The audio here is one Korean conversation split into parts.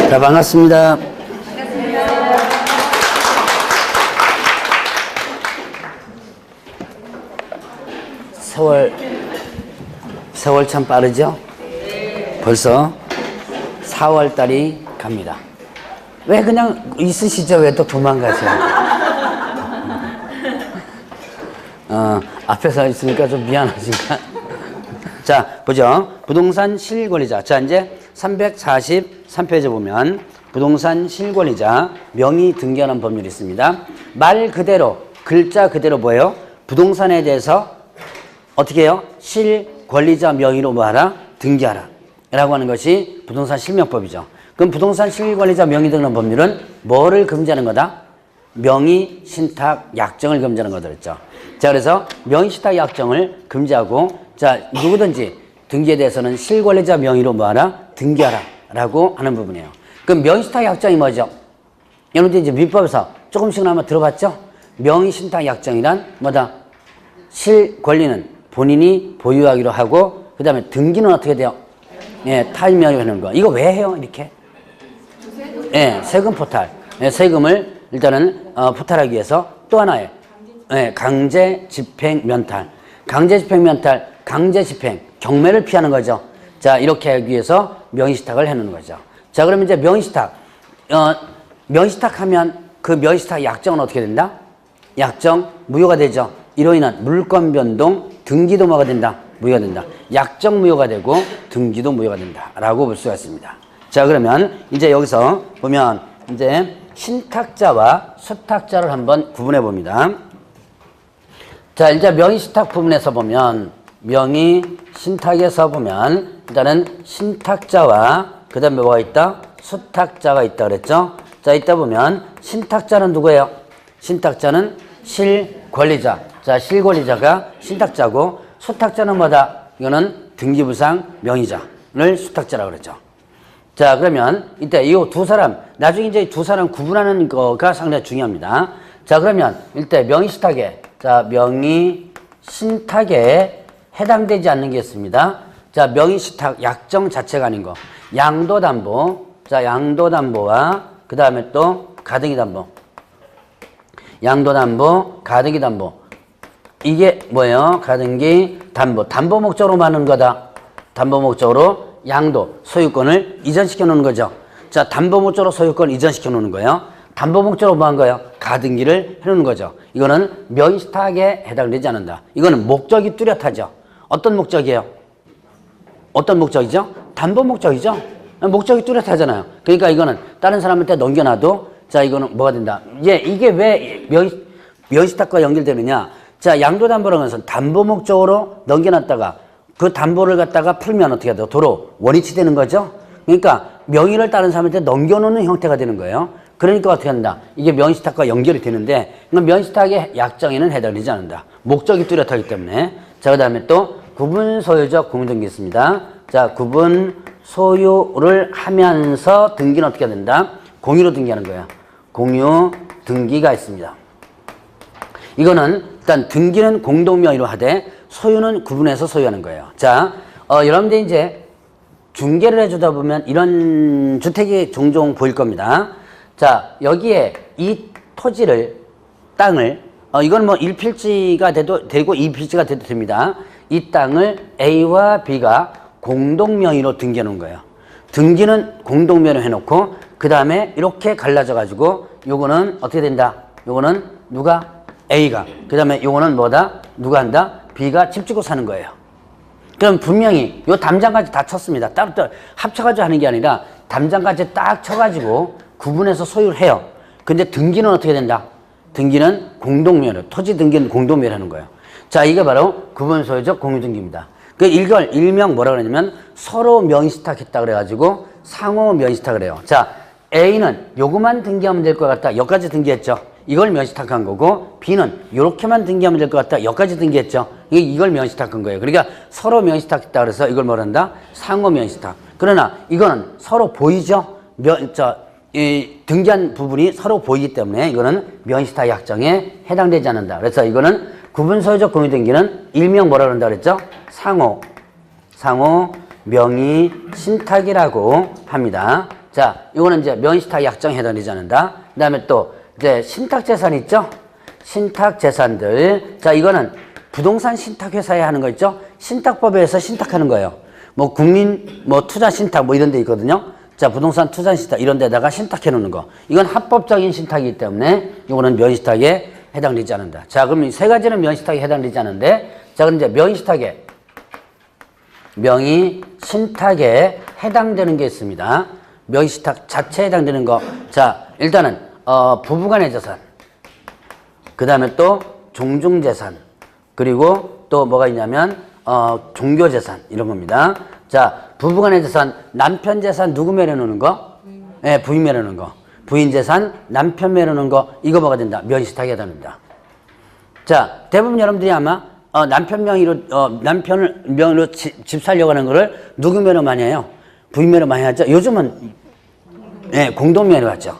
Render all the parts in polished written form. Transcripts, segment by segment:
자, 반갑습니다. 세월 참 빠르죠? 벌써 4월 달이 갑니다. 왜 그냥 있으시죠? 왜 또 도망가세요? 앞에서 있으니까 좀 미안하신가? 자, 보죠. 부동산 실권리자. 자, 이제 343페이지 보면 부동산 실권리자 명의 등기하는 법률이 있습니다. 말 그대로, 글자 그대로 뭐예요? 부동산에 대해서 어떻게 해요? 실권리자 명의로 뭐하라? 등기하라. 라고 하는 것이 부동산 실명법이죠. 그럼 부동산 실권리자 명의 등기하는 법률은 뭐를 금지하는 거다? 명의 신탁 약정을 금지하는 거다 그랬죠. 자, 그래서 명의 신탁 약정을 금지하고, 자, 누구든지 등기에 대해서는 실권리자 명의로 뭐하라? 등기하라. 라고 하는 부분이에요. 그럼 명의 신탁 약정이 뭐죠? 여러분들 이제 민법에서 조금씩 한번 들어봤죠? 명의 신탁 약정이란 뭐다? 실권리는 본인이 보유하기로 하고, 그 다음에 등기는 어떻게 돼요? 예, 타인 명의로 하는 거. 이거 왜 해요? 이렇게? 예, 세금 포탈. 예, 세금을 일단은 포탈하기 위해서 또 하나의 강제 집행 면탈. 강제 집행 면탈, 강제 집행, 경매를 피하는 거죠. 자, 이렇게 하기 위해서 명의신탁을 해놓는 거죠. 자, 그러면 이제 명의신탁. 명의신탁 하면 그 명의신탁 약정은 어떻게 된다? 약정 무효가 되죠. 이로 인한 물권 변동, 등기도 뭐가 된다? 무효가 된다. 약정 무효가 되고 등기도 무효가 된다. 라고 볼 수가 있습니다. 자, 그러면 이제 여기서 보면 이제 신탁자와 수탁자를 한번 구분해 봅니다. 자, 이제 명의신탁 부분에서 보면, 명의신탁에서 보면, 일단은 신탁자와, 그 다음에 뭐가 있다? 수탁자가 있다 그랬죠? 자, 이따 보면, 신탁자는 누구예요? 신탁자는 실권리자. 자, 실권리자가 신탁자고, 수탁자는 뭐다? 이거는 등기부상 명의자를 수탁자라고 그랬죠. 자, 그러면 이때 이 두 사람, 나중에 이제 두 사람 구분하는 거가 상당히 중요합니다. 자, 그러면 일단 명의신탁에, 자, 명의신탁에 해당되지 않는 게 있습니다. 자, 명의신탁 약정 자체가 아닌 거. 양도담보, 자, 양도담보와 그 다음에 또 가등기담보. 양도담보, 가등기담보. 이게 뭐예요? 가등기, 담보. 담보 목적으로 하는 거다. 담보 목적으로 양도, 소유권을 이전시켜 놓는 거죠. 자, 담보 목적으로 소유권 이전시켜 놓는 거예요. 담보 목적으로 뭐 한 거예요? 가등기를 해 놓는 거죠. 이거는 명의신탁에 해당되지 않는다. 이거는 목적이 뚜렷하죠. 어떤 목적이에요? 어떤 목적이죠? 담보 목적이죠. 목적이 뚜렷하잖아요. 그러니까 이거는 다른 사람한테 넘겨놔도, 자, 이거는 뭐가 된다. 이게 왜 명의신탁과 연결되느냐? 자, 양도담보라는 것은 담보 목적으로 넘겨놨다가 그 담보를 갖다가 풀면 어떻게 돼요? 도로 원위치 되는 거죠? 그러니까 명의를 다른 사람한테 넘겨놓는 형태가 되는 거예요. 그러니까 어떻게 한다? 이게 명의신탁과 연결이 되는데, 명의신탁의 약정에는 해당되지 않는다. 목적이 뚜렷하기 때문에. 자, 그 다음에 또 구분소유적 공유등기 있습니다. 자, 구분소유를 하면서 등기는 어떻게 된다? 공유로 등기하는 거예요. 공유 등기가 있습니다. 이거는 일단 등기는 공동명의로 하되 소유는 구분해서 소유하는 거예요. 자, 여러분들 이제 중개를 해주다 보면 이런 주택이 종종 보일 겁니다. 자, 여기에 이 토지를, 땅을, 이건 뭐 1필지가 돼도 되고 2필지가 돼도 됩니다. 이 땅을 A와 B가 공동명의로 등기해 놓은 거예요. 등기는 공동명의로 해놓고, 그 다음에 이렇게 갈라져 가지고, 요거는 어떻게 된다? 요거는 누가? A가. 그 다음에 요거는 뭐다? 누가 한다? B가 집 짓고 사는 거예요. 그럼 분명히 요 담장까지 다 쳤습니다. 따로 합쳐가지고 하는 게 아니라 담장까지 딱 쳐가지고 구분해서 소유를 해요. 근데 등기는 어떻게 된다? 등기는 공동명의로, 토지 등기는 공동명의로 하는 거예요. 자, 이게 바로 구분소유적 공유등기입니다. 그 이걸 일명 뭐라 그러냐면 서로 명의신탁했다 그래가지고 상호 명의신탁을 해요. 자, A는 요거만 등기하면 될 것 같다. 여기까지 등기했죠. 이걸 명의신탁한 거고, B는 요렇게만 등기하면 될 것 같다. 여기까지 등기했죠. 이걸 명의신탁한 거예요. 그러니까 서로 명의신탁했다 그래서 이걸 뭐라 한다? 상호 명의신탁. 그러나 이거는 서로 보이죠? 등기한 부분이 서로 보이기 때문에 이거는 명의신탁 약정에 해당되지 않는다. 그래서 이거는 구분소유적 공유등기는 일명 뭐라 그런다 그랬죠? 상호 명의신탁이라고 합니다. 자, 이거는 이제 명의신탁 약정에 해당되지 않는다. 그 다음에 또 이제 신탁재산 있죠? 신탁재산들. 자, 이거는 부동산 신탁회사에 하는 거 있죠? 신탁법에 의해서 신탁하는 거예요. 뭐 국민 뭐 투자 신탁 뭐 이런 데 있거든요. 자, 부동산 투자 신탁 이런 데다가 신탁해 놓는 거. 이건 합법적인 신탁이기 때문에 이거는 명의신탁에 해당되지 않는다. 자, 그럼 이 세 가지는 명의신탁에 해당되지 않는데, 자, 그럼 이제 명의신탁에 해당되는 게 있습니다. 명의신탁 자체에 해당되는 거. 자, 일단은 부부간의 재산, 그 다음에 또 종중재산, 그리고 또 뭐가 있냐면 종교재산 이런 겁니다. 자, 부부간의 재산, 남편 재산 누구 매려놓는 거? 예, 부인 매려놓는 거. 부인 재산, 남편 매려놓는 거. 이거 뭐가 된다? 명의신탁에 해당된다. 자, 대부분 여러분들이 아마 남편 명의로 남편을 명의로 집 살려고 하는 거를 누구 매로 많이 해요? 부인 매로 많이 하죠. 요즘은 예, 공동 매로 하죠.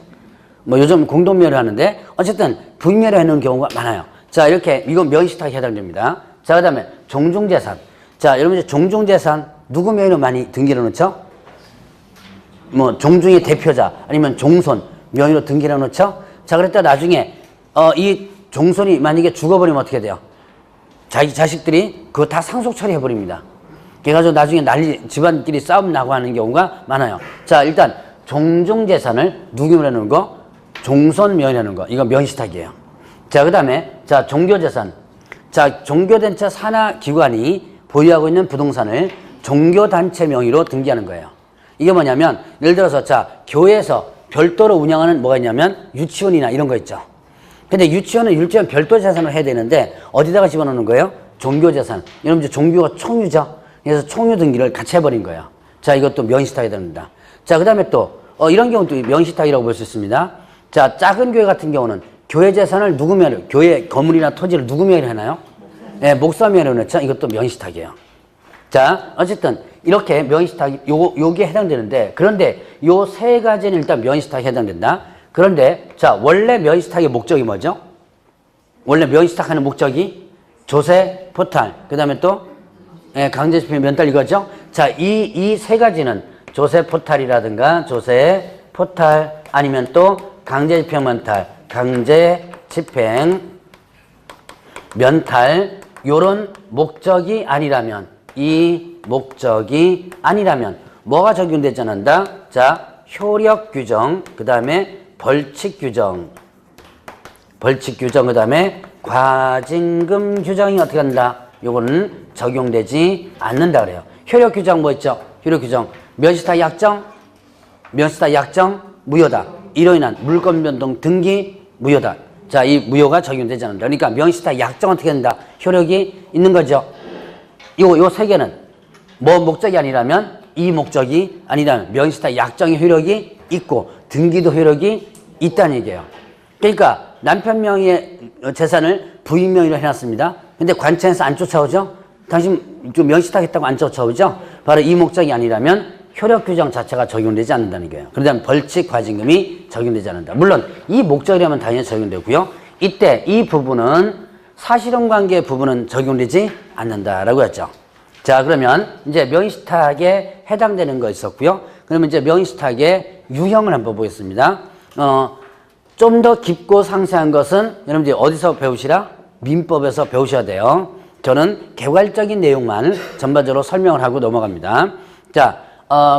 뭐 요즘 공동 매로 하는데 어쨌든 부인 매로 해놓은 경우가 많아요. 자, 이렇게 이건 명의신탁에 해당됩니다. 자, 그다음에 종중재산. 자, 여러분 이제 종중재산 누구 명의로 많이 등기를 놓죠? 뭐 종중의 대표자 아니면 종손 명의로 등기를 놓죠? 자, 그랬다 나중에 이 종손이 만약에 죽어버리면 어떻게 돼요? 자기 자식들이 그거 다 상속 처리해버립니다. 그래가지고 나중에 집안끼리 싸움 나고 하는 경우가 많아요. 자, 일단 종중재산을 누구 명의로 놓는 거? 종손 명의로 놓는 거. 이거 명의신탁이에요. 자, 그 다음에 자, 종교재산. 자, 종교단체 산하기관이 보유하고 있는 부동산을 종교단체 명의로 등기하는 거예요. 이게 뭐냐면 예를 들어서 자, 교회에서 별도로 운영하는 뭐가 있냐면 유치원이나 이런 거 있죠. 근데 유치원 별도 재산을 해야 되는데 어디다가 집어넣는 거예요? 종교재산. 여러분 이제 종교가 총유죠. 그래서 총유 등기를 같이 해버린 거예요. 자, 이것도 명의신탁이 됩니다. 자, 그 다음에 또 이런 경우도 명의신탁이라고 볼 수 있습니다. 자, 작은 교회 같은 경우는 교회 재산을 누구 명의로, 교회 건물이나 토지를 누구 명의로 해나요? 네, 목사 명의로 넣죠. 이것도 명의신탁이에요. 자, 어쨌든 이렇게 명의신탁이 요게 해당되는데, 그런데 요 세 가지는 일단 명의신탁에 해당된다. 그런데 자, 원래 명의신탁의 목적이 뭐죠? 원래 명의신탁하는 목적이 조세, 포탈, 그 다음에 또 강제집행, 면탈 이거죠? 자, 이 세 가지는 조세, 포탈이라든가 조세, 포탈 아니면 또 강제집행, 면탈, 강제집행, 면탈 요런 목적이 아니라면, 이 목적이 아니라면 뭐가 적용되지 않는다? 자, 효력 규정, 그 다음에 벌칙 규정, 그 다음에 과징금 규정이 어떻게 한다? 요거는 적용되지 않는다 그래요. 효력 규정 뭐 있죠? 효력 규정 명의신탁 약정, 무효다. 이로 인한 물권 변동 등기 무효다. 자, 이 무효가 적용되지 않는다. 그러니까 명의신탁 약정 어떻게 된다? 효력이 있는 거죠. 요 세 개는 뭐 목적이 아니라면, 이 목적이 아니라면 명의신탁 약정의 효력이 있고 등기도 효력이 있다는 얘기예요. 그러니까 남편 명의의 재산을 부인 명의로 해놨습니다. 근데 관청에서 안 쫓아오죠? 당신 좀 명의신탁 했다고 안 쫓아오죠? 바로 이 목적이 아니라면 효력 규정 자체가 적용되지 않는다는 거예요. 그러다 벌칙, 과징금이 적용되지 않는다. 물론 이 목적이라면 당연히 적용되고요. 이때 이 부분은 사실혼관계 부분은 적용되지 않는다라고 했죠. 자, 그러면 이제 명의신탁에 해당되는 거 있었고요. 그러면 이제 명의신탁의 유형을 한번 보겠습니다. 좀 더 깊고 상세한 것은 여러분들이 어디서 배우시라? 민법에서 배우셔야 돼요. 저는 개괄적인 내용만 전반적으로 설명을 하고 넘어갑니다. 자,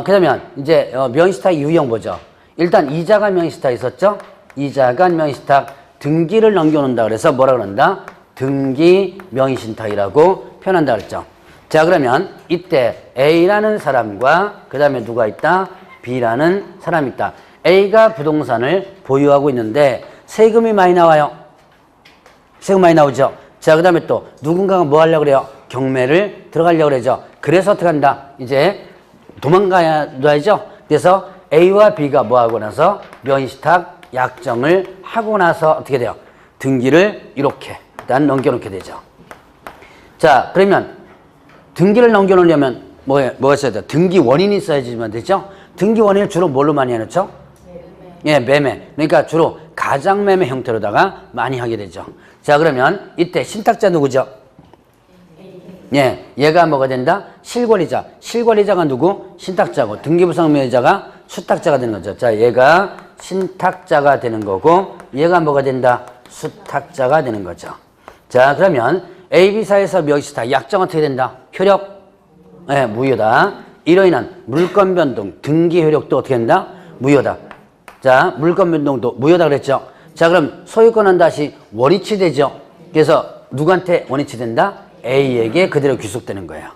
그러면 이제 명의신탁 유형 보죠. 일단 이자간 명의신탁 있었죠? 이자간 명의신탁 등기를 넘겨놓는다 그래서 뭐라 그런다? 등기 명의신탁이라고 표현한다 그랬죠. 자, 그러면 이때 A라는 사람과 그 다음에 누가 있다? B라는 사람이 있다. A가 부동산을 보유하고 있는데 세금이 많이 나와요. 세금 많이 나오죠. 자, 그 다음에 또 누군가가 뭐 하려고 그래요? 경매를 들어가려고 그러죠. 그래서 어떻게 한다? 이제 도망가야죠. 그래서 A와 B가 뭐 하고 나서 명의신탁 약정을 하고 나서 어떻게 돼요? 등기를 이렇게 일단 넘겨놓게 되죠. 자, 그러면 등기를 넘겨놓으려면 뭐가 있어야 돼요? 등기 원인이 있어야지만 되죠? 등기 원인을 주로 뭘로 많이 해놓죠? 예, 매매. 그러니까 주로 가장매매 형태로다가 많이 하게 되죠. 자, 그러면 이때 신탁자 누구죠? 예, 얘가 뭐가 된다? 실권리자. 실권리자가 누구? 신탁자고 등기부상 명의자가 수탁자가 되는 거죠. 자, 얘가 신탁자가 되는 거고 얘가 뭐가 된다? 수탁자가 되는 거죠. 자, 그러면 A, B 사이에서 명시탁 약정 어떻게 된다? 효력? 네, 무효다. 이로 인한 물권 변동, 등기 효력도 어떻게 된다? 무효다. 자, 물권 변동도 무효다 그랬죠. 자, 그럼 소유권은 다시 원위치 되죠. 그래서 누구한테 원위치 된다? A에게 그대로 귀속되는 거예요.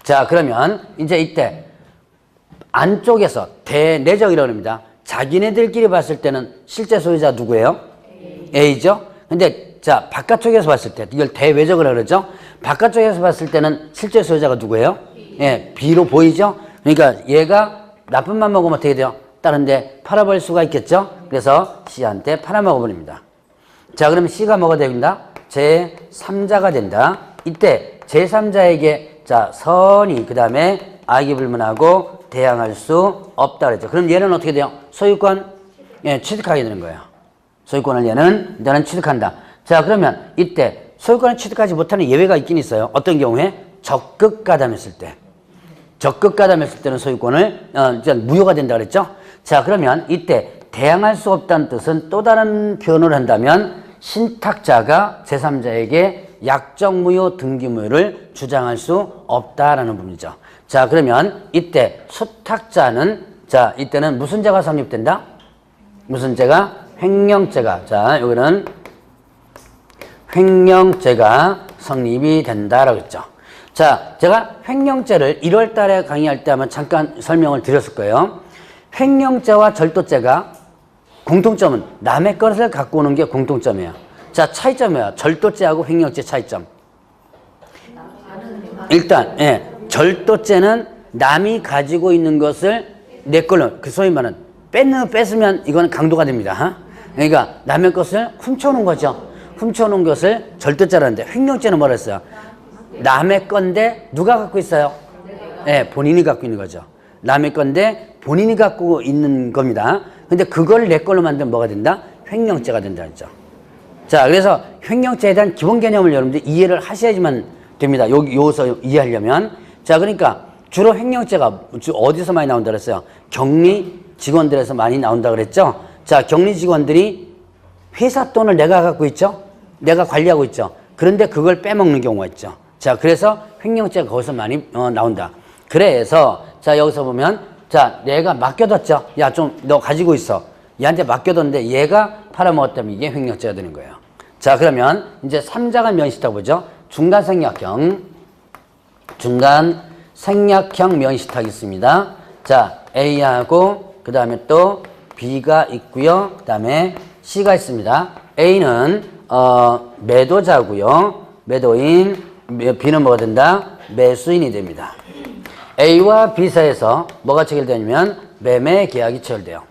자, 그러면 이제 이때 안쪽에서 대내적이라고 합니다. 자기네들끼리 봤을 때는 실제 소유자 누구예요? A죠. 근데 자, 바깥쪽에서 봤을 때 이걸 대외적이라고 그러죠. 바깥쪽에서 봤을 때는 실제 소유자가 누구예요? 예, B로 보이죠. 그러니까 얘가 나쁜 맘 먹으면 어떻게 돼요? 다른데 팔아버릴 수가 있겠죠. 그래서 C한테 팔아먹어버립니다. 자, 그러면 C가 뭐가 됩니다? 제3자가 된다. 이때 제3자에게 자, 선이 그 다음에 악이 불문하고 대항할 수 없다 그랬죠. 그럼 얘는 어떻게 돼요? 소유권 예, 취득하게 되는 거예요. 소유권을 얘는 취득한다. 자, 그러면 이때 소유권을 취득하지 못하는 예외가 있긴 있어요. 어떤 경우에? 적극 가담했을 때. 적극 가담했을 때는 소유권을 이제 무효가 된다 그랬죠. 자, 그러면 이때 대항할 수 없다는 뜻은 또 다른 표현을 한다면 신탁자가 제3자에게 약정무효 등기무효를 주장할 수 없다라는 부분이죠. 자, 그러면 이때 수탁자는 자, 이때는 무슨 죄가 성립된다? 무슨 죄가? 횡령죄가. 자, 여기는 횡령죄가 성립이 된다라고 했죠. 자, 제가 횡령죄를 1월 달에 강의할 때 한번 잠깐 설명을 드렸을 거예요. 횡령죄와 절도죄가 공통점은 남의 것을 갖고 오는 게 공통점이에요. 자, 차이점이에요. 절도죄하고 횡령죄 차이점. 일단, 예, 절도죄는 남이 가지고 있는 것을 내 걸로, 그 소위 말하는 뺏으면 이건 강도가 됩니다. 그러니까 남의 것을 훔쳐오는 거죠. 훔쳐오는 것을 절도죄라는데 횡령죄는 뭐라 했어요? 남의 건데 누가 갖고 있어요? 예, 본인이 갖고 있는 거죠. 남의 건데 본인이 갖고 있는 겁니다. 근데 그걸 내 걸로 만들면 뭐가 된다? 횡령죄가 된다 했죠. 자, 그래서 횡령죄에 대한 기본 개념을 여러분들 이해를 하셔야지만 됩니다. 여기서 이해하려면. 자, 그러니까 주로 횡령죄가 어디서 많이 나온다 그랬어요? 격리 직원들에서 많이 나온다 그랬죠. 자, 격리 직원들이 회사 돈을 내가 갖고 있죠. 내가 관리하고 있죠. 그런데 그걸 빼먹는 경우가 있죠. 자, 그래서 횡령죄가 거기서 많이 나온다. 그래서 자, 여기서 보면 자, 내가 맡겨뒀죠. 야, 좀 너 가지고 있어. 얘한테 맡겨뒀는데 얘가 팔아먹었다면 이게 횡령죄가 되는 거예요. 자, 그러면 이제 3자가 면시탁 보죠. 중간생략형 면시탁이 있습니다. 자, A하고 그 다음에 또 B가 있고요. 그 다음에 C가 있습니다. A는 매도자고요. 매도인, B는 뭐가 된다? 매수인이 됩니다. A와 B 사이에서 뭐가 체결되냐면 매매 계약이 체결돼요.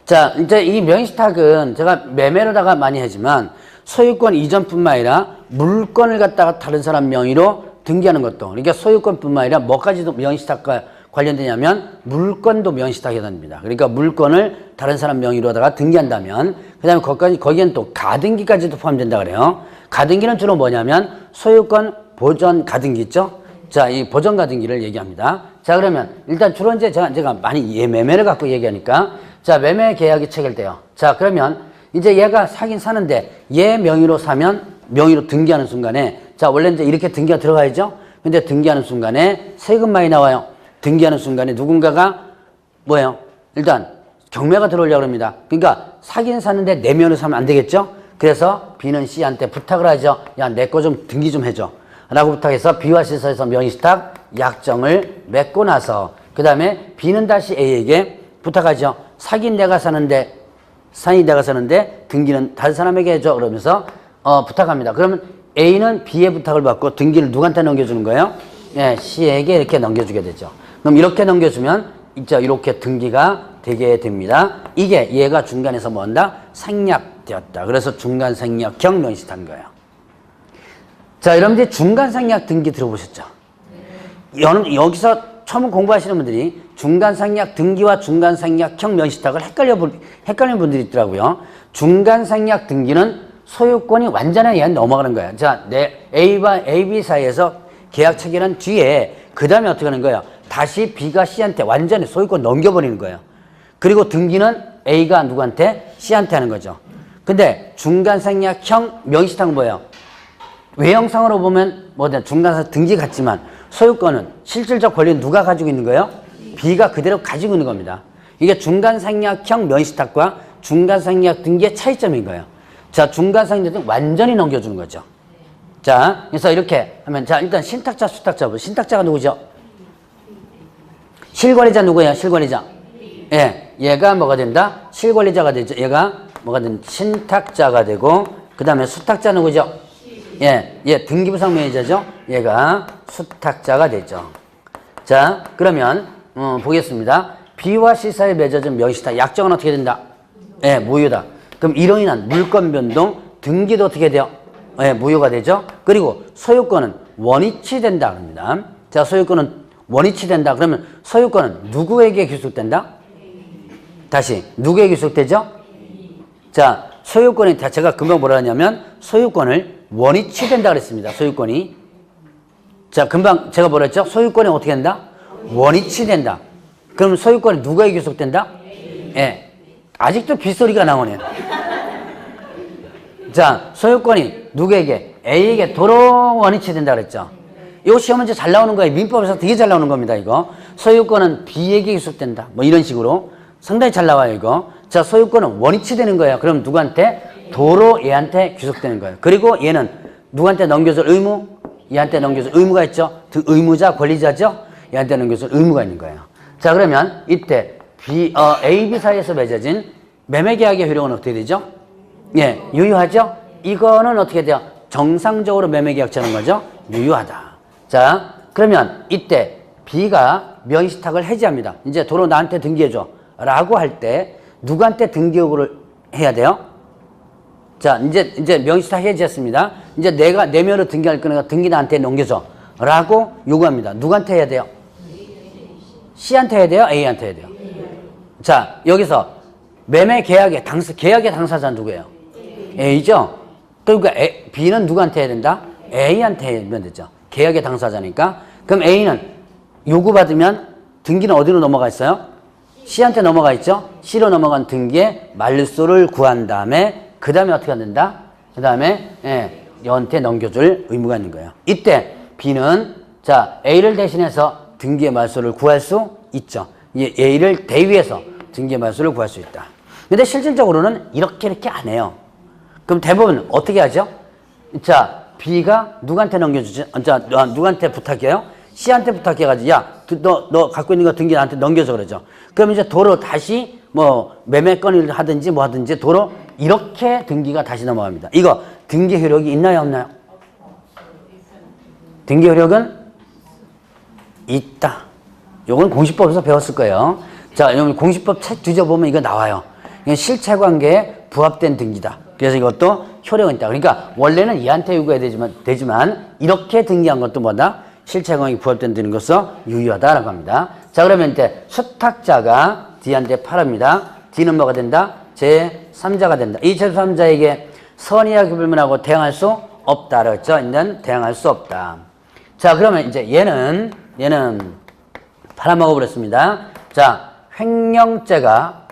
자, 이제 이 면시탁은 제가 매매로다가 많이 하지만 소유권 이전뿐만 아니라 물건을 갖다가 다른 사람 명의로 등기하는 것도, 그러니까 소유권뿐만 아니라 뭐까지도 면시탁과 관련되냐면 물건도 면시탁이 됩니다. 그러니까 물건을 다른 사람 명의로다가 등기한다면 그 다음에 거기엔 또 가등기까지도 포함된다 그래요. 가등기는 주로 뭐냐면 소유권 보전 가등기 있죠? 자, 이 보전 가등기를 얘기합니다. 자, 그러면 일단 주로 이제 제가 많이 매매를 갖고 얘기하니까 자, 매매 계약이 체결돼요. 자, 그러면 이제 얘가 사긴 사는데 얘 명의로 사면 명의로 등기하는 순간에 자, 원래 이제 이렇게 등기가 들어가야죠? 근데 등기하는 순간에 세금만이 나와요. 등기하는 순간에 누군가가 뭐예요? 일단 경매가 들어오려고 합니다. 그러니까 사긴 사는데 내 명의로 사면 안 되겠죠? 그래서 B는 C한테 부탁을 하죠. 야, 내 거 좀 등기 좀 해줘. 라고 부탁해서 B와 C 사이에서 면시탁 약정을 맺고 나서 그 다음에 B는 다시 A에게 부탁하죠. 사긴 내가 사는데 등기는 다른 사람에게 해줘. 그러면서 부탁합니다. 그러면 A는 B의 부탁을 받고 등기를 누구한테 넘겨주는 거예요? 네, C에게 이렇게 넘겨주게 되죠. 그럼 이렇게 넘겨주면 이렇게 등기가 되게 됩니다. 이게 얘가 중간에서 뭐 한다? 생략되었다. 그래서 중간생략형 면시탁인 거예요. 자, 여러분들 중간생략 등기 들어보셨죠? 여기서 처음 공부하시는 분들이 중간생략 등기와 중간생략형 면시탁을 헷갈리는 분들이 있더라고요. 중간생략 등기는 소유권이 완전히 얘 넘어가는 거예요. 자, 내 A와 AB 사이에서 계약 체결한 뒤에 그 다음에 어떻게 하는 거예요? 다시 B가 C한테 완전히 소유권 넘겨버리는 거예요. 그리고 등기는 A가 누구한테? C한테 하는 거죠. 근데 중간생략형 명의신탁은 뭐예요? 외형상으로 보면 뭐든 중간사 등기 같지만 소유권은 실질적 권리는 누가 가지고 있는 거예요? B가 그대로 가지고 있는 겁니다. 이게 중간생략형 명의신탁과 중간생략 등기의 차이점인 거예요. 자, 중간생략 등 완전히 넘겨주는 거죠. 자, 그래서 이렇게 하면 자, 일단 신탁자, 수탁자. 신탁자가 누구죠? 실권리자 누구예요? 실권리자. 예, 얘가 뭐가 된다? 실권리자가 되죠. 얘가 뭐가 된 신탁자가 되고 그 다음에 수탁자 누구죠? 예, 얘 등기부상 명의자죠. 얘가 수탁자가 되죠. 자, 그러면 보겠습니다. B와 C 사이에 맺어진 명의신탁 약정은 어떻게 된다? 예, 무효다. 그럼 이로 인한 물권 변동, 등기도 어떻게 돼요? 예, 무효가 되죠. 그리고 소유권은 원위치 된다 그럽니다. 자, 소유권은 원위치 된다. 그러면 소유권은 누구에게 귀속된다? 다시 누구에게 귀속되죠? 자, 소유권이 제가 금방 뭐라 하냐면 소유권을 원위치 된다 그랬습니다. 소유권이. 자, 금방 제가 뭐라 했죠? 소유권이 어떻게 된다? 원위치 된다. 그럼 소유권이 누구에게 귀속된다? 예. 아직도 빗소리가 나오네요. 자, 소유권이 누구에게? A에게 도로 원위치 된다 그랬죠. 이거 시험 문제 잘 나오는 거예요. 민법에서 되게 잘 나오는 겁니다, 이거. 소유권은 B에게 귀속된다. 뭐 이런 식으로. 상당히 잘 나와요, 이거. 자, 소유권은 원위치 되는 거예요. 그럼 누구한테? 도로 얘한테 귀속되는 거예요. 그리고 얘는 누구한테 넘겨줄 의무? 얘한테 넘겨줄 의무가 있죠. 그 의무자, 권리자죠. 얘한테 넘겨줄 의무가 있는 거예요. 자, 그러면 이때 A, B 사이에서 맺어진 매매계약의 효력은 어떻게 되죠? 예, 유효하죠? 이거는 어떻게 돼요? 정상적으로 매매계약처럼 거죠? 유효하다. 자, 그러면 이때 B가 명의신탁을 해지합니다. 이제 도로 나한테 등기해줘. 라고 할 때 누구한테 등기 요구를 해야 돼요? 자, 이제 명의신탁 해지했습니다. 이제 내가 내면으로 등기할 거니까 등기 나한테 넘겨줘. 라고 요구합니다. 누구한테 해야 돼요? C한테 해야 돼요? A한테 해야 돼요? 자, 여기서 매매 계약의 당사자는 누구예요? A죠? 그러니까 B는 누구한테 해야 된다? A한테 하면 되죠. 계약의 당사자니까. 그럼 A는 요구받으면 등기는 어디로 넘어가 있어요? C한테 넘어가 있죠? C로 넘어간 등기의 말소를 구한 다음에 그 다음에 어떻게 된다? 그 다음에 얘한테 넘겨줄 의무가 있는 거예요. 이때 B는 자 A를 대신해서 등기의 말소를 구할 수 있죠. A를 대위해서 등기의 말소를 구할 수 있다. 근데 실질적으로는 이렇게 안 해요. 그럼 대부분 어떻게 하죠? 자, B가 누구한테 넘겨주지? 자, 누구한테 부탁해요? C한테 부탁해가지고, 야, 너 갖고 있는 거 등기 나한테 넘겨줘, 그러죠. 그럼 이제 도로 다시 뭐 매매 건의를 하든지 뭐 하든지 도로 이렇게 등기가 다시 넘어갑니다. 이거 등기 효력이 있나요, 없나요? 등기 효력은 있다. 요건 공시법에서 배웠을 거예요. 자, 여러분 공시법 책 뒤져보면 이거 나와요. 이건 실체관계에 부합된 등기다. 그래서 이것도 효력은 있다. 그러니까 원래는 얘한테 요구해야 되지만 이렇게 등기한 것도 뭐다? 실체관계에 부합된 등기인 것으로 유효하다라고 합니다. 자, 그러면 이제 수탁자가 D한테 팔합니다. D는 뭐가 된다? 제3자가 된다. 이 제3자에게 선의하게 불문하고 대항할 수 없다. 그랬죠? 얘는 대항할 수 없다. 자, 그러면 이제 얘는 팔아먹어 버렸습니다. 자, 횡령죄가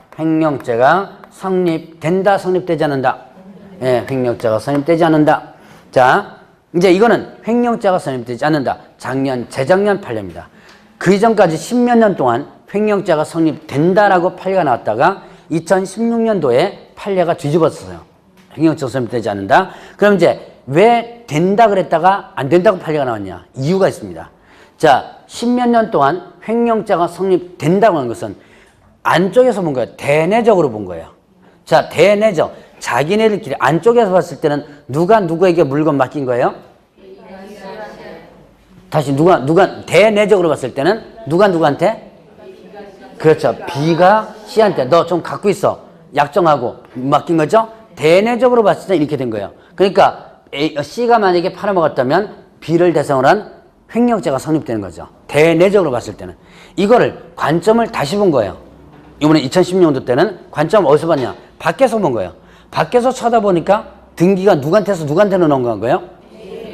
성립된다, 성립되지 않는다? 예, 횡령죄가 성립되지 않는다. 자, 이제 이거는 횡령죄가 성립되지 않는다. 재작년 판례입니다. 그 이전까지 10몇 년 동안 횡령죄가 성립된다라고 판례가 나왔다가 2016년도에 판례가 뒤집었어요. 횡령죄가 성립되지 않는다. 그럼 이제 왜 된다 그랬다가 안 된다고 판례가 나왔냐? 이유가 있습니다. 자, 10몇 년 동안 횡령죄가 성립된다고 하는 것은 안쪽에서 본 거예요. 대내적으로 본 거예요. 자, 대내적. 자기네들끼리 안쪽에서 봤을 때는 누가 누구에게 물건 맡긴 거예요? 다시 누가 대내적으로 봤을 때는 누가 누구한테? 그렇죠. B가 C한테 너 좀 갖고 있어. 약정하고 맡긴 거죠? 대내적으로 봤을 때 이렇게 된 거예요. 그러니까 C가 만약에 팔아먹었다면 B를 대상으로 한 횡령죄가 성립되는 거죠. 대내적으로 봤을 때는. 이거를 관점을 다시 본 거예요. 이번에 2016년도 때는 관점 어디서 봤냐? 밖에서 본 거예요. 밖에서 쳐다보니까 등기가 누구한테서 누구한테로 넘어간 거예요?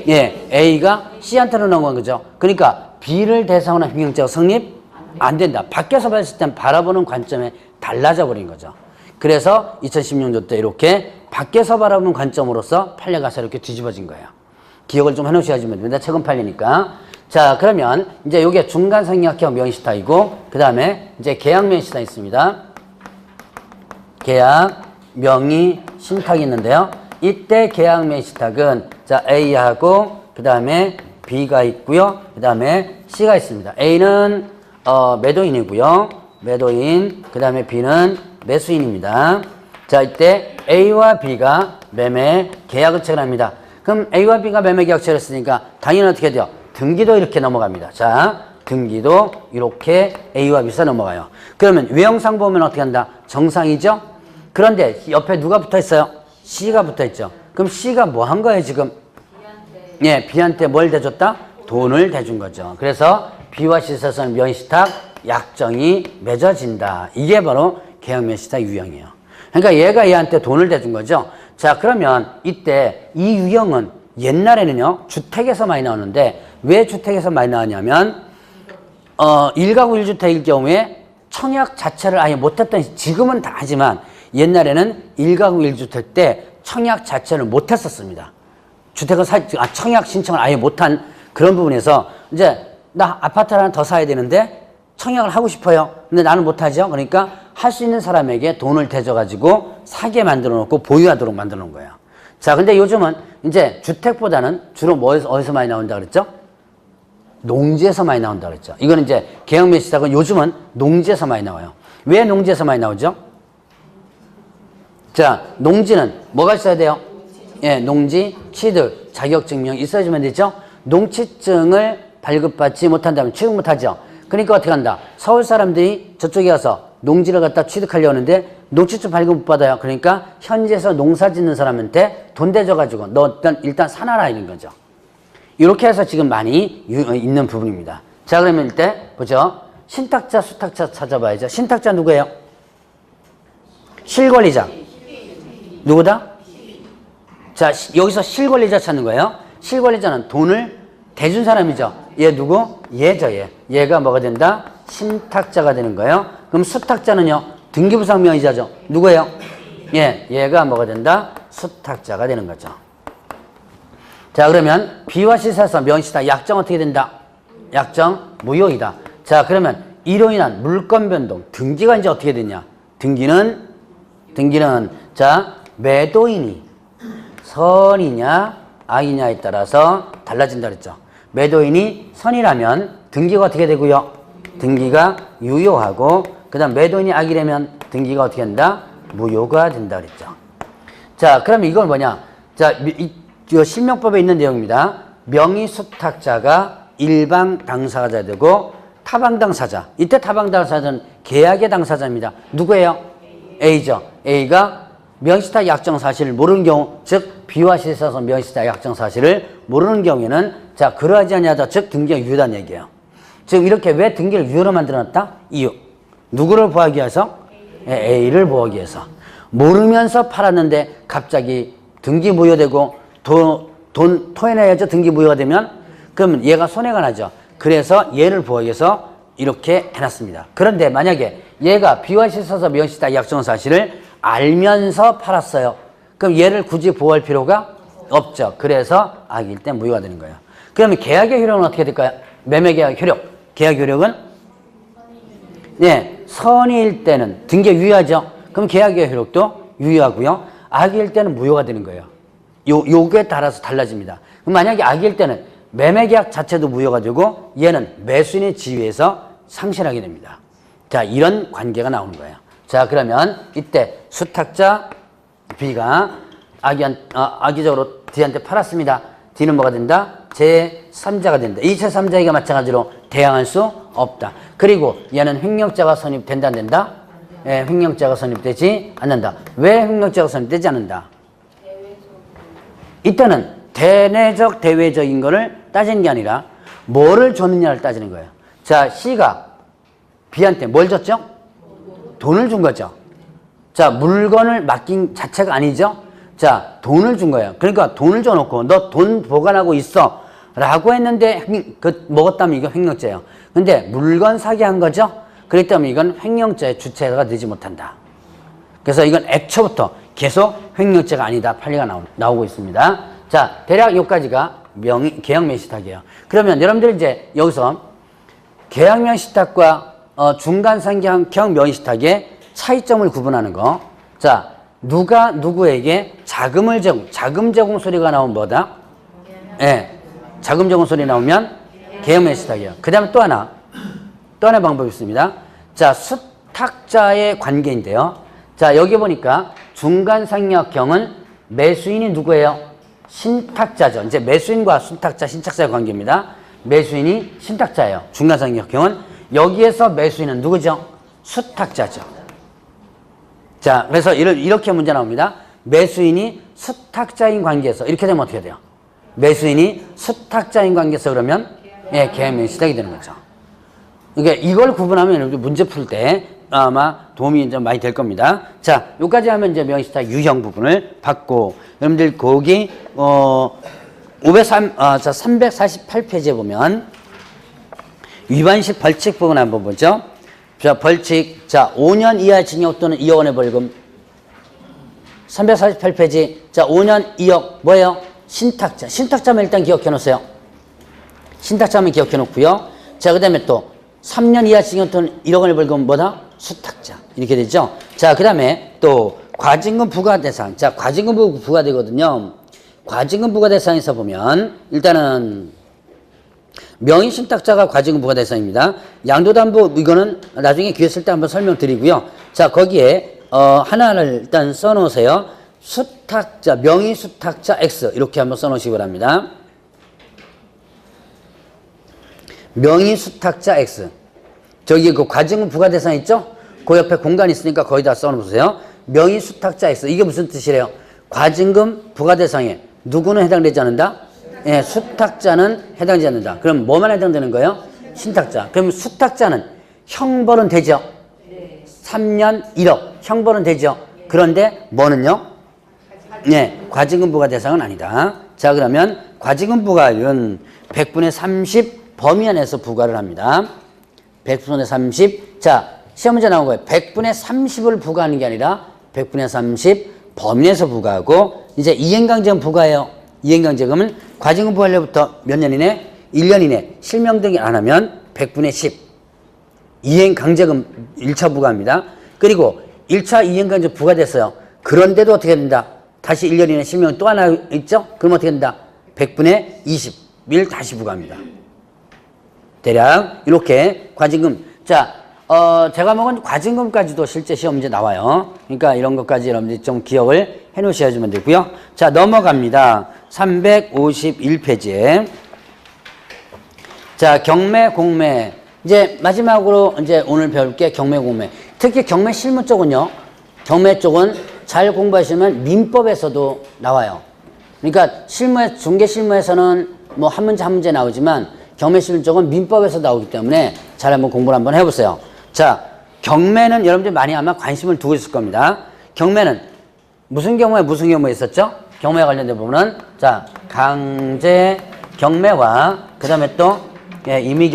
예, A가 C한테로 넘어간 거죠. 그러니까 B를 대상으로 한 횡령죄가 성립 안 된다. 밖에서 봤을 땐 바라보는 관점에 달라져 버린 거죠. 그래서 2016년도 때 이렇게 밖에서 바라보는 관점으로서 판례가서 이렇게 뒤집어진 거예요. 기억을 좀 해놓으셔야지만 됩니다. 최근 판례니까. 자, 그러면 이제 요게 중간 성립학형 명의신탁이고, 그 다음에 이제 계약 명의신탁이 있습니다. 계약 명의신탁이 있는데요. 이때 계약 명의신탁은 자, A하고 그 다음에 B가 있고요. 그 다음에 C가 있습니다. A는 매도인이고요. 매도인, 그 다음에 B는 매수인입니다. 자, 이때 A와 B가 매매 계약을 체결합니다. 그럼 A와 B가 매매 계약 체결했으니까 당연히 어떻게 돼요? 등기도 이렇게 넘어갑니다. 자, 등기도 이렇게 A와 B가 넘어가요. 그러면 외형상 보면 어떻게 한다? 정상이죠? 그런데 옆에 누가 붙어 있어요? C가 붙어 있죠. 그럼 C가 뭐 한 거예요, 지금? 예, B한테 뭘 대줬다? 돈을 대준 거죠. 그래서 B와 C 사이에서는 명의신탁 약정이 맺어진다. 이게 바로 계약 명의신탁 유형이에요. 그러니까 얘가 얘한테 돈을 대준 거죠. 자, 그러면 이때 이 유형은 옛날에는요, 주택에서 많이 나오는데 왜 주택에서 많이 나왔냐면 1가구 1주택일 경우에 청약 자체를 아예 못했던, 지금은 다 하지만 옛날에는 1가구 1주택 때 청약 자체를 못했었습니다. 주택을 청약 신청을 아예 못한 그런 부분에서 이제 나 아파트를 하나 더 사야 되는데 청약을 하고 싶어요. 근데 나는 못하죠. 그러니까 할 수 있는 사람에게 돈을 대줘가지고 사게 만들어 놓고 보유하도록 만들어 놓은 거예요. 자, 근데 요즘은 이제 주택보다는 주로 어디서 많이 나온다 그랬죠? 농지에서 많이 나온다 그랬죠. 이거는 이제 계약 명의신탁은 요즘은 농지에서 많이 나와요. 왜 농지에서 많이 나오죠? 자, 농지는 뭐가 있어야 돼요? 예, 농지, 취득, 자격증명 있어야지만 되죠? 농취증을 발급받지 못한다면 취득 못하죠? 그러니까 어떻게 한다? 서울 사람들이 저쪽에 가서 농지를 갖다 취득하려고 하는데 농취증 발급 못 받아요. 그러니까 현지에서 농사 짓는 사람한테 돈 대줘가지고 너 일단 사놔라 이런 거죠. 이렇게 해서 지금 많이 있는 부분입니다. 자, 그러면 이때 보죠. 신탁자, 수탁자 찾아봐야죠. 신탁자 누구예요? 실권리자. 누구다? 자, 여기서 실권리자 찾는 거예요. 실권리자는 돈을 대준 사람이죠. 얘 누구? 얘죠, 얘. 얘가 뭐가 된다? 신탁자가 되는 거예요. 그럼 수탁자는요? 등기부상 명의자죠. 누구예요? 예, 얘가 뭐가 된다? 수탁자가 되는 거죠. 자, 그러면 B와 C 사이에서 명의신탁 약정 어떻게 된다? 약정 무효이다. 자, 그러면 이로 인한 물권 변동, 등기가 이제 어떻게 되냐? 등기는 자, 매도인이 선이냐 악이냐에 따라서 달라진다 그랬죠. 매도인이 선이라면 등기가 어떻게 되고요? 등기가 유효하고, 그 다음 매도인이 악이라면 등기가 어떻게 된다? 무효가 된다 그랬죠. 자, 그럼 이건 뭐냐? 자, 이 실명법에 있는 내용입니다. 명의수탁자가 일방 당사자 되고 타방 당사자. 이때 타방 당사자는 계약의 당사자입니다. 누구예요? A죠. A가 명의신탁 약정 사실을 모르는 경우, 즉 B와 C에 있어서 명의신탁 약정 사실을 모르는 경우에는 자, 그러하지 아니하다, 즉 등기가 유효하다는 얘기예요. 지금 이렇게 왜 등기를 유효로 만들어놨다? 이유. 누구를 보호하기 위해서? A를 보호하기 위해서. 모르면서 팔았는데 갑자기 등기 무효되고 돈 토해내야죠. 등기 무효가 되면. 그러면 얘가 손해가 나죠. 그래서 얘를 보호하기 위해서 이렇게 해놨습니다. 그런데 만약에 얘가 B와 C에 있어서 명의신탁 약정 사실을 알면서 팔았어요. 그럼 얘를 굳이 보호할 필요가 없죠. 그래서 악일 때 무효가 되는 거예요. 그러면 계약의 효력은 어떻게 될까요? 매매계약 효력. 계약 효력은 네, 선의일 때는 등기가 유효하죠. 그럼 계약의 효력도 유효하고요. 악일 때는 무효가 되는 거예요. 요거에 따라서 달라집니다. 그럼 만약에 악일 때는 매매계약 자체도 무효가 되고 얘는 매수인의 지위에서 상실하게 됩니다. 자, 이런 관계가 나오는 거예요. 자, 그러면 이때 수탁자 B가 악의적으로 D한테 팔았습니다. D는 뭐가 된다? 제3자가 된다. 이 제3자에게 마찬가지로 대항할 수 없다. 그리고 얘는 횡령자가 성립된다, 안 된다? 예, 횡령자가 성립되지 않는다. 왜 횡령자가 성립되지 않는다? 이때는 대내적, 대외적인 거를 따지는 게 아니라 뭐를 줬느냐를 따지는 거예요. 자, C가 B한테 뭘 줬죠? 돈을 준 거죠. 자, 물건을 맡긴 자체가 아니죠. 자, 돈을 준 거예요. 그러니까 돈을 줘놓고 너 돈 보관하고 있어 라고 했는데 먹었다면 이거 횡령죄예요. 근데 물건 사기한 거죠. 그렇기 때문에 이건 횡령죄의 주체가 되지 못한다. 그래서 이건 애초부터 계속 횡령죄가 아니다. 판례가 나오고 있습니다. 자, 대략 여기까지가 계약명시탁이에요. 그러면 여러분들 이제 여기서 계약명시탁과 중간상계형 명시탁의 차이점을 구분하는 거. 자, 누가 누구에게 자금 제공 소리가 나오면 뭐다? 예. 자금 제공 소리 나오면 계약명시탁이에요. 그 다음에 또 하나 방법이 있습니다. 자, 수탁자의 관계인데요. 자, 여기 보니까 중간상략형은 매수인이 누구예요? 신탁자죠. 이제 매수인과 수탁자, 신탁자의 관계입니다. 매수인이 신탁자예요. 중간상략형은 여기에서 매수인은 누구죠? 수탁자죠. 자, 그래서 이렇게 문제 나옵니다. 매수인이 수탁자인 관계에서 이렇게 되면 어떻게 돼요? 매수인이 수탁자인 관계에서 그러면 예, 계약명시탁이 되는 거죠. 그러니까 이걸 구분하면 문제 풀 때 아마 도움이 좀 많이 될 겁니다. 자, 여기까지 하면 이제 명시탁 유형 부분을 받고, 여러분들 거기 348페이지에 보면 위반시 벌칙 부분 한번 보죠. 자, 벌칙. 자, 5년 이하 징역 또는 2억 원의 벌금. 348페이지. 자, 5년 2억 뭐예요? 신탁자. 신탁자면 일단 기억해 놓으세요. 신탁자면 기억해 놓고요. 자, 그 다음에 또 3년 이하 징역 또는 1억 원의 벌금 뭐다? 수탁자. 이렇게 되죠. 자, 그 다음에 또 과징금 부과 대상. 자, 과징금 부과되거든요. 과징금 부과 대상에서 보면 일단은 명의신탁자가 과징금 부과 대상입니다. 양도담보 이거는 나중에 기회 쓸 때 한번 설명드리고요. 자, 거기에 하나를 일단 써놓으세요. 수탁자, 명의수탁자 X 이렇게 한번 써놓으시기 바랍니다. 명의수탁자 X. 저기 그 과징금 부과 대상 있죠? 그 옆에 공간이 있으니까 거기다 써놓으세요. 명의수탁자 X. 이게 무슨 뜻이래요? 과징금 부과 대상에 누구는 해당되지 않는다? 예, 수탁자는 해당되지 않는다. 그럼 뭐만 해당되는 거예요? 신탁자. 그럼 수탁자는 형벌은 되죠? 3년 1억. 형벌은 되죠? 그런데 뭐는요? 네, 과징금 부과 대상은 아니다. 자, 그러면 과징금 부과율은 100분의 30 범위 안에서 부과를 합니다. 100분의 30. 자, 시험 문제 나온 거예요. 100분의 30을 부과하는 게 아니라 100분의 30 범위 내에서 부과하고, 이제 이행강제금 부과해요. 이행강제금은 과징금 부과일로부터 몇 년 이내? 1년 이내 실명 등이 안 하면 100분의 10 이행강제금 1차 부과합니다. 그리고 1차 이행강제금 부과됐어요. 그런데도 어떻게 된다? 다시 1년 이내 실명 또 하나 있죠? 그럼 어떻게 된다? 100분의 20을 다시 부과합니다. 대략 이렇게 과징금. 자, 제가 먹은 과징금까지도 실제 시험 문제 나와요. 그러니까 이런 것까지 여러분들이 좀 기억을 해 놓으셔야지만 되고요. 자, 넘어갑니다. 351페이지에. 자, 경매, 공매. 이제 마지막으로 이제 오늘 배울 게 경매, 공매. 특히 경매 실무 쪽은요. 경매 쪽은 잘 공부하시면 민법에서도 나와요. 그러니까 실무에, 중개 실무에서는 뭐 한 문제 나오지만 경매 실무 쪽은 민법에서 나오기 때문에 잘 한번 공부를 한번 해보세요. 자, 경매는 여러분들 많이 아마 관심을 두고 있을 겁니다. 경매는 무슨 경우에 있었죠? 경매에 관련된 부분은 자, 강제 경매와 그 다음에 또 예, 임의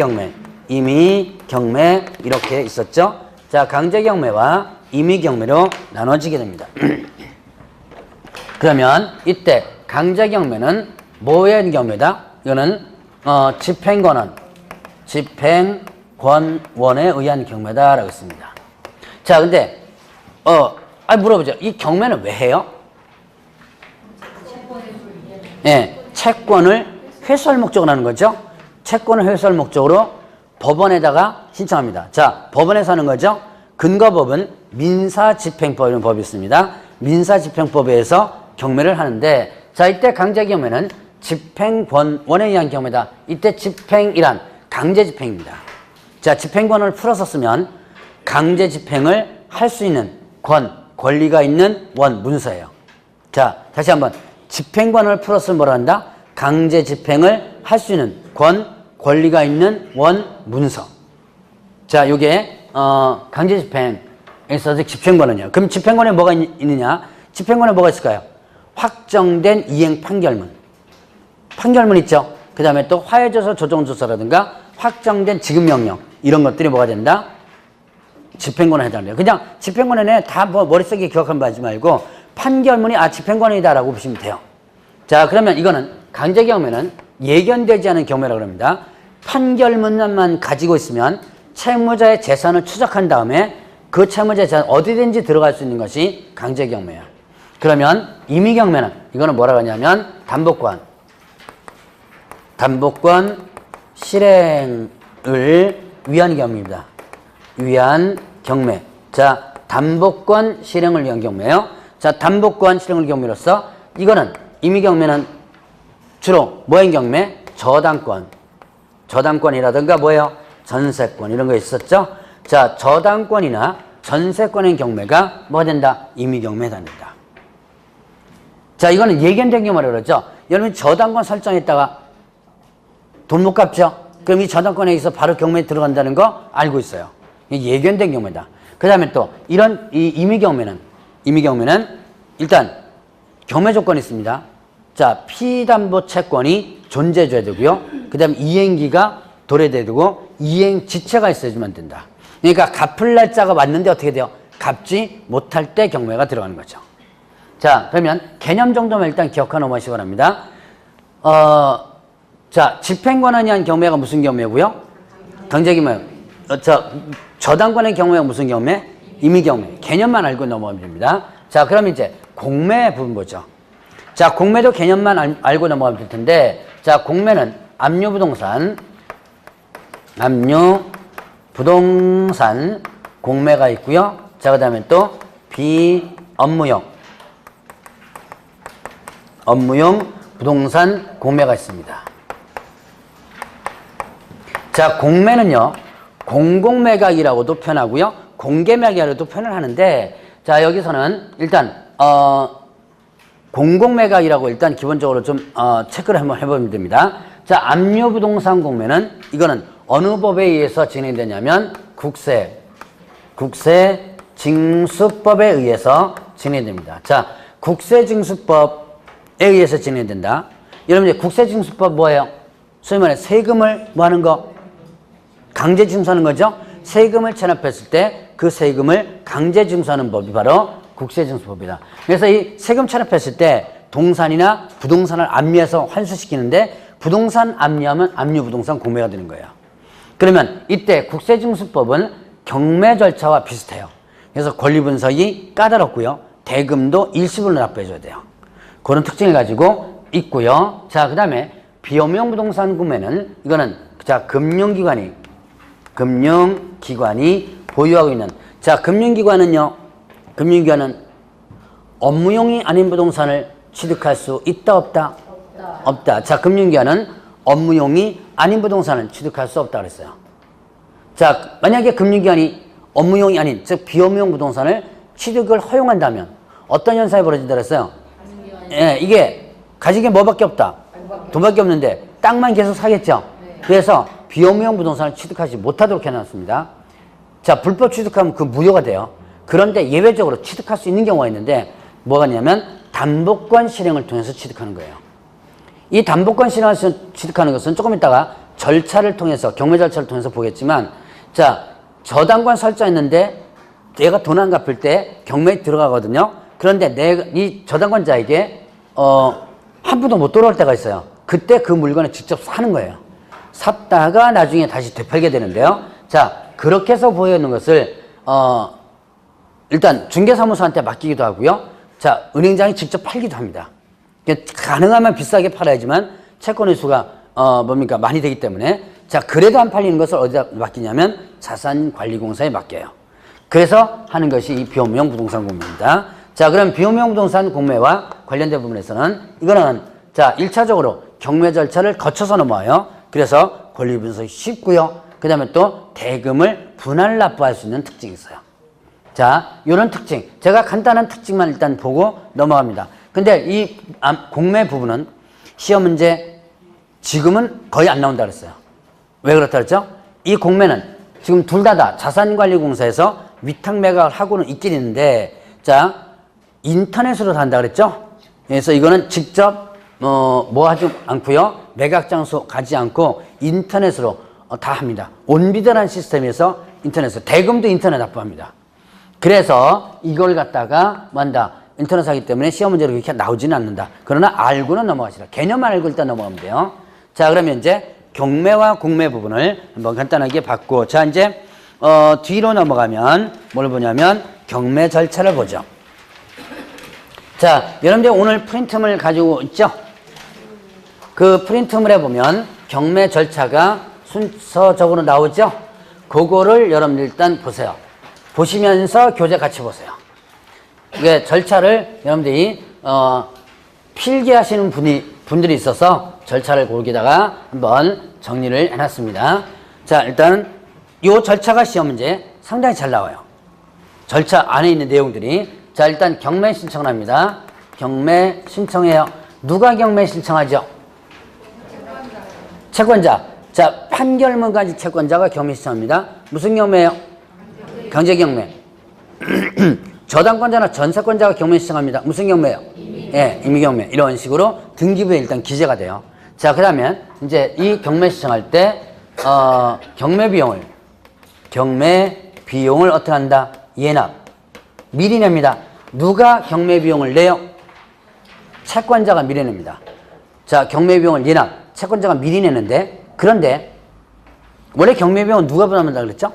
경매 이렇게 있었죠. 자, 강제 경매와 임의 경매로 나눠지게 됩니다. 그러면 이때 강제 경매는 뭐의 경매다? 이거는 집행권원에 의한 경매다라고 했습니다. 자, 근데 물어보죠. 이 경매는 왜 해요? 예, 채권을 회수할 목적으로 하는 거죠. 채권을 회수할 목적으로 법원에다가 신청합니다. 자, 법원에서 하는 거죠. 근거법은 민사집행법이라는 법이 있습니다. 민사집행법에 의해서 경매를 하는데, 자, 이때 강제경매는 집행권원에 의한 경매다. 이때 집행이란 강제집행입니다. 자, 집행권을 풀어서 쓰면 강제집행을 할 수 있는 권리가 있는 문서예요. 자, 다시 한번. 집행권을 풀어서 뭐라 한다? 강제집행을 할 수 있는 권리가 있는 문서. 자, 요게 강제집행에서 집행권은요. 그럼 집행권에 뭐가 있느냐? 집행권에 뭐가 있을까요? 확정된 이행 판결문. 판결문 있죠? 그 다음에 또 화해조서, 조정조서라든가 확정된 지급명령 이런 것들이 뭐가 된다? 집행권에 해당돼요. 그냥 집행권에 다 뭐 머릿속에 기억하면 하지 말고 판결문이 집행권이다라고 보시면 돼요. 자, 그러면 이거는 강제 경매는 예견되지 않은 경매라고 합니다. 판결문만 가지고 있으면 채무자의 재산을 추적한 다음에 그 채무자의 재산 어디든지 들어갈 수 있는 것이 강제 경매야. 그러면 임의 경매는 이거는 뭐라고 하냐면 담보권 실행을 위한 경매입니다. 위한 경매. 자, 담보권 실행을 위한 경매예요. 자, 담보권 실행을 경매로서 이거는 임의 경매는 주로 뭐인 경매? 저당권이라든가 뭐예요? 전세권 이런 거 있었죠? 자, 저당권이나 전세권의 경매가 뭐가 된다? 임의 경매에 해당된다. 자, 이거는 예견된 경매라고 그러죠. 여러분 저당권 설정했다가 돈 못 갚죠? 그럼 이 저당권에 의해서 바로 경매에 들어간다는 거 알고 있어요. 예견된 경매다. 그 다음에 또 이런 이 임의 경매는 일단 경매 조건이 있습니다. 자, 피담보 채권이 존재해줘야 되고요. 그 다음에 이행기가 도래돼야 되고 이행 지체가 있어야지만 된다. 그러니까 갚을 날짜가 왔는데 어떻게 돼요? 갚지 못할 때 경매가 들어가는 거죠. 자, 그러면 개념 정도만 일단 기억하고 넘어가시기 바랍니다. 자, 집행권에 의한 경매가 무슨 경매고요? 강제경매. 저당권의 경매가 무슨 경매? 임의 경매. 개념만 알고 넘어가면 됩니다. 자, 그럼 이제 공매 부분 보죠. 자, 공매도 개념만 알고 넘어가면 될 텐데, 자, 공매는 압류부동산 공매가 있고요. 자, 그 다음에 또 비업무용 부동산 공매가 있습니다. 자, 공매는요, 공공매각이라고도 표현하고요, 공개매각이라고도 표현을 하는데, 자, 여기서는 일단, 공공매각이라고 일단 기본적으로 좀, 체크를 한번 해보면 됩니다. 자, 압류부동산 공매는, 이거는 어느 법에 의해서 진행되냐면, 국세징수법에 의해서 진행됩니다. 자, 국세징수법에 의해서 진행된다. 여러분, 이제 국세징수법 뭐예요? 소위 말해 세금을 뭐 하는 거? 강제 징수하는 거죠. 세금을 체납했을 때 그 세금을 강제 징수하는 법이 바로 국세징수법이다. 그래서 이 세금 체납했을 때 동산이나 부동산을 압류해서 환수시키는데 부동산 압류하면 압류부동산 공매가 되는 거예요. 그러면 이때 국세징수법은 경매 절차와 비슷해요. 그래서 권리분석이 까다롭고요. 대금도 일시불로 납부해줘야 돼요. 그런 특징을 가지고 있고요. 자, 그 다음에 비업무용 부동산 구매는 이거는 자, 금융기관이 보유하고 있는, 자, 금융기관은 업무용이 아닌 부동산을 취득할 수 있다 없다? 없다. 자, 금융기관은 업무용이 아닌 부동산을 취득할 수 없다 그랬어요. 자, 만약에 금융기관이 업무용이 아닌, 즉 비업무용 부동산을 취득을 허용한다면 어떤 현상이 벌어진다 그랬어요? 예, 이게 가진 게 뭐밖에 없다? 돈밖에 없는데 땅만 계속 사겠죠? 그래서 비업무용 부동산을 취득하지 못하도록 해놨습니다. 자, 불법 취득하면 그 무효가 돼요. 그런데 예외적으로 취득할 수 있는 경우가 있는데 뭐가 있냐면 담보권 실행을 통해서 취득하는 거예요. 이 담보권 실행을 취득하는 것은 조금 이따가 절차를 통해서, 경매 절차를 통해서 보겠지만, 자, 저당권 설정했는데 내가 돈 안 갚을 때 경매에 들어가거든요. 그런데 이 저당권자에게 한 푼도 못 돌아올 때가 있어요. 그때 그 물건을 직접 사는 거예요. 샀다가 나중에 다시 되팔게 되는데요. 자, 그렇게 해서 보여있는 것을 일단 중개사무소한테 맡기기도 하고요. 자, 은행장이 직접 팔기도 합니다. 가능하면 비싸게 팔아야지만 채권의 수가 많이 되기 때문에, 자, 그래도 안 팔리는 것을 어디다 맡기냐면 자산관리공사에 맡겨요. 그래서 하는 것이 이 비업무용 부동산 공매입니다. 자, 그럼 비업무용 부동산 공매와 관련된 부분에서는 이거는 자, 1차적으로 경매 절차를 거쳐서 넘어와요. 그래서 권리 분석이 쉽고요. 그 다음에 또 대금을 분할 납부할 수 있는 특징이 있어요. 자, 이런 특징. 제가 간단한 특징만 일단 보고 넘어갑니다. 근데 이 공매 부분은 시험 문제 지금은 거의 안 나온다 그랬어요. 왜 그렇다 그랬죠? 이 공매는 지금 둘 다 자산관리공사에서 위탁 매각을 하고는 있긴 있는데, 자, 인터넷으로 한다 그랬죠? 그래서 이거는 직접 뭐 하지 않고요. 매각장소 가지 않고 인터넷으로 다 합니다. 온비드라는 시스템에서 인터넷으로 대금도 인터넷 납부합니다. 그래서 이걸 갖다가 뭐한다. 인터넷 하기 때문에 시험 문제로 그렇게 나오지는 않는다. 그러나 알고는 넘어가시라. 개념만 알고 일단 넘어가면 돼요. 자, 그러면 이제 경매와 공매 부분을 한번 간단하게 봤고, 자, 이제 뒤로 넘어가면 뭘 보냐면 경매 절차를 보죠. 자, 여러분들 오늘 프린트물 가지고 있죠? 그 프린트물에 보면 경매 절차가 순서적으로 나오죠? 그거를 여러분들 일단 보세요. 보시면서 교재 같이 보세요. 이게 절차를 여러분들이 필기하시는 분들이 있어서 절차를 거기다가 한번 정리를 해놨습니다. 자, 일단 이 절차가 시험 문제 상당히 잘 나와요. 절차 안에 있는 내용들이. 자, 일단 경매 신청을 합니다. 경매 신청해요. 누가 경매 신청하죠? 채권자. 자, 판결문까지 채권자가 경매 신청합니다. 무슨 경매예요? 경제경매. 저당권자나 전세권자가 경매 신청합니다. 무슨 경매예요? 예, 임의경매. 이런 식으로 등기부에 일단 기재가 돼요. 자, 그 다음에 이제 이 경매 신청할 때 경매 비용을 어떻게 한다? 예납. 미리 냅니다. 누가 경매 비용을 내요? 채권자가 미리 냅니다. 자, 경매 비용을 예납. 채권자가 미리 내는데, 그런데 원래 경매 비용은 누가 부담한다 그랬죠?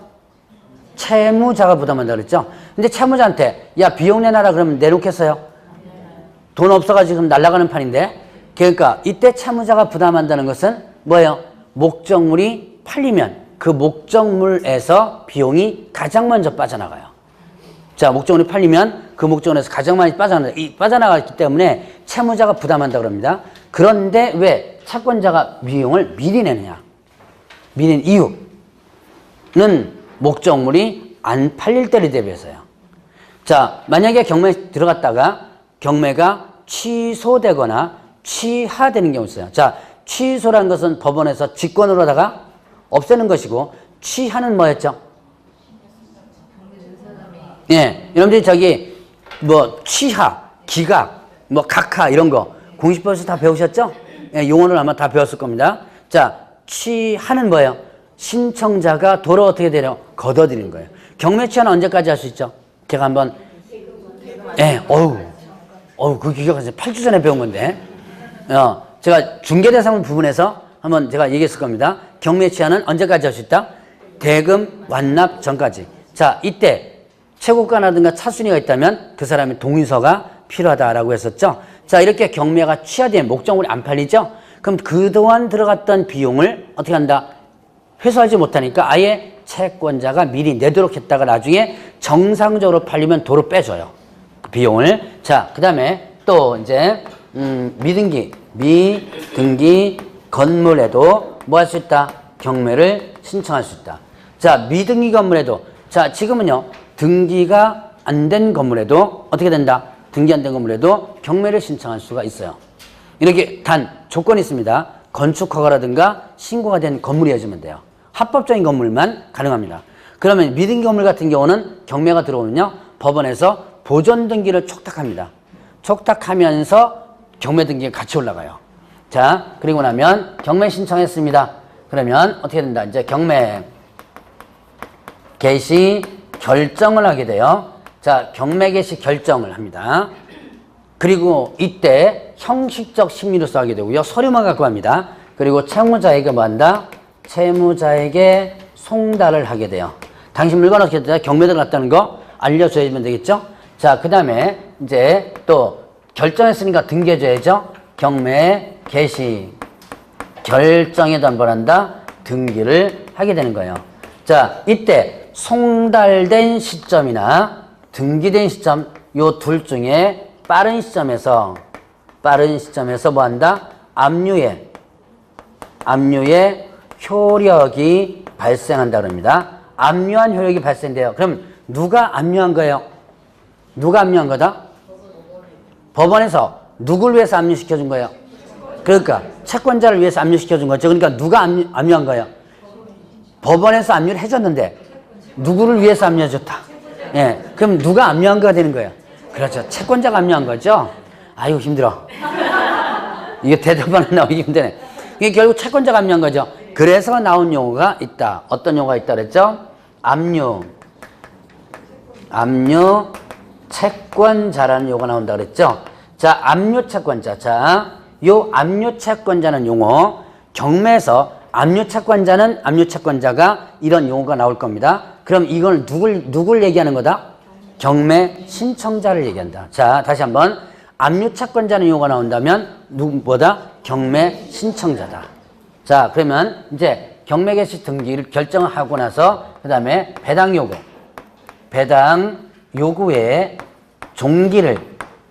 채무자가 부담한다 그랬죠? 근데 채무자한테 야, 비용 내놔라 그러면 내놓겠어요? 돈 없어가지고 날아가는 판인데. 그러니까 이때 채무자가 부담한다는 것은 뭐예요? 목적물이 팔리면 그 목적물에서 비용이 가장 먼저 빠져나가요. 자, 목적물이 팔리면 그 목적물에서 가장 많이 빠져나가기 때문에 채무자가 부담한다 그럽니다. 그런데 왜 채권자가 비용을 미리 내느냐? 미리 낸 이유는 목적물이 안 팔릴 때를 대비해서요. 자, 만약에 경매에 들어갔다가 경매가 취소되거나 취하되는 경우 있어요. 자, 취소라는 것은 법원에서 직권으로다가 없애는 것이고, 취하는 뭐였죠? 예, 여러분들이 저기 뭐 취하, 기각, 뭐 각하 이런 거 공식법에서 다 배우셨죠? 예, 용어를 아마 다 배웠을 겁니다. 자, 취하는 뭐예요? 신청자가 도로 어떻게 되려? 걷어들이는 거예요. 경매 취하는 언제까지 할 수 있죠? 제가 한번 예, 그 기억하세요. 8주 전에 배운 건데. 제가 중개대상 부분에서 한번 제가 얘기했을 겁니다. 경매 취하는 언제까지 할 수 있다? 대금 완납 전까지. 자, 이때 최고가라든가 차순위가 있다면 그 사람의 동의서가 필요하다라고 했었죠. 자, 이렇게 경매가 취하되면 목적물이 안 팔리죠? 그럼 그동안 들어갔던 비용을 어떻게 한다? 회수하지 못하니까 아예 채권자가 미리 내도록 했다가 나중에 정상적으로 팔리면 도로 빼줘요. 그 비용을. 자, 그 다음에 또 이제 미등기 건물에도 뭐 할 수 있다? 경매를 신청할 수 있다. 자, 미등기 건물에도, 자, 지금은요 등기가 안 된 건물에도 어떻게 된다? 등기 안 된 건물에도 경매를 신청할 수가 있어요. 이렇게 단 조건이 있습니다. 건축허가라든가 신고가 된 건물이어야지만 돼요. 합법적인 건물만 가능합니다. 그러면 미등기 건물 같은 경우는 경매가 들어오면요 법원에서 보존 등기를 촉탁합니다. 촉탁하면서 경매 등기가 같이 올라가요. 자, 그리고 나면 경매 신청했습니다. 그러면 어떻게 된다? 이제 경매 개시 결정을 하게 돼요. 자, 경매 개시 결정을 합니다. 그리고 이때 형식적 심리로서 하게 되고요. 서류만 갖고 갑니다. 그리고 채무자에게 뭐 한다? 채무자에게 송달을 하게 돼요. 당신 물건 어떻게 됐다? 경매 들어갔다는 거 알려줘야면 되겠죠? 자, 그 다음에 이제 또 결정했으니까 등기해줘야죠. 경매 개시 결정에도 한번 한다? 등기를 하게 되는 거예요. 자, 이때 송달된 시점이나 등기된 시점 요 둘 중에 빠른 시점에서 뭐 한다? 압류의 효력이 발생한다 그럽니다. 압류한 효력이 발생돼요. 그럼 누가 압류한 거예요? 누가 압류한 거다? 법원에서 누굴 위해서 압류시켜준 거예요? 그러니까 채권자를 위해서 압류시켜준 거죠. 그러니까 누가 압류한 거예요? 법원에서 압류를 해줬는데 누구를 위해서 압류해줬다? 예, 그럼 누가 압류한 거가 되는 거예요? 그렇죠. 채권자가 압류한 거죠. 아이고 힘들어. 이게 대답하는 나오기 힘드네. 이게 결국 채권자가 압류한 거죠. 그래서 나온 용어가 있다. 어떤 용어가 있다 그랬죠? 압류 채권자라는 용어가 나온다 그랬죠. 자, 압류 채권자. 자, 요 압류 채권자는 용어 경매에서 압류 채권자가 이런 용어가 나올 겁니다. 그럼 이걸 누굴 얘기하는 거다? 경매 신청자를 얘기한다. 자, 다시 한번 압류 채권자는 용어가 나온다면 뭐다? 경매 신청자다. 자, 그러면 이제 경매 개시 등기를 결정하고 나서 그 다음에 배당 요구의 종기를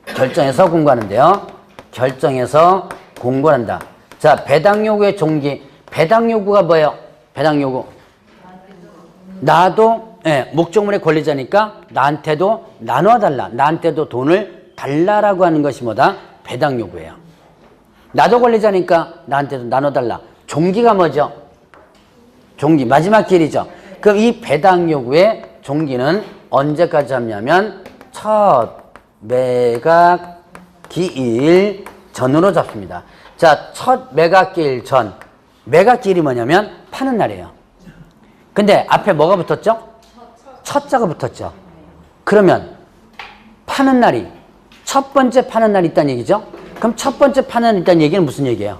결정해서 공고하는데요. 결정해서 공고한다. 자, 배당 요구의 종기. 배당 요구가 뭐예요? 배당 요구. 나도 목적물의 권리자니까 나한테도 나눠달라. 나한테도 돈을 달라라고 하는 것이 뭐다? 배당 요구예요. 나도 권리자니까 나한테도 나눠달라. 종기가 뭐죠? 종기. 마지막 길이죠. 그럼 이 배당 요구의 종기는 언제까지 하냐면 첫 매각기일 전으로 잡습니다. 자, 첫 매각기일 전. 매각기일이 뭐냐면 파는 날이에요. 근데 앞에 뭐가 붙었죠? 첫자가 붙었죠. 그러면 파는 날이 첫 번째 파는 날이 있다는 얘기죠. 그럼 첫 번째 파는 날이 있다는 얘기는 무슨 얘기예요?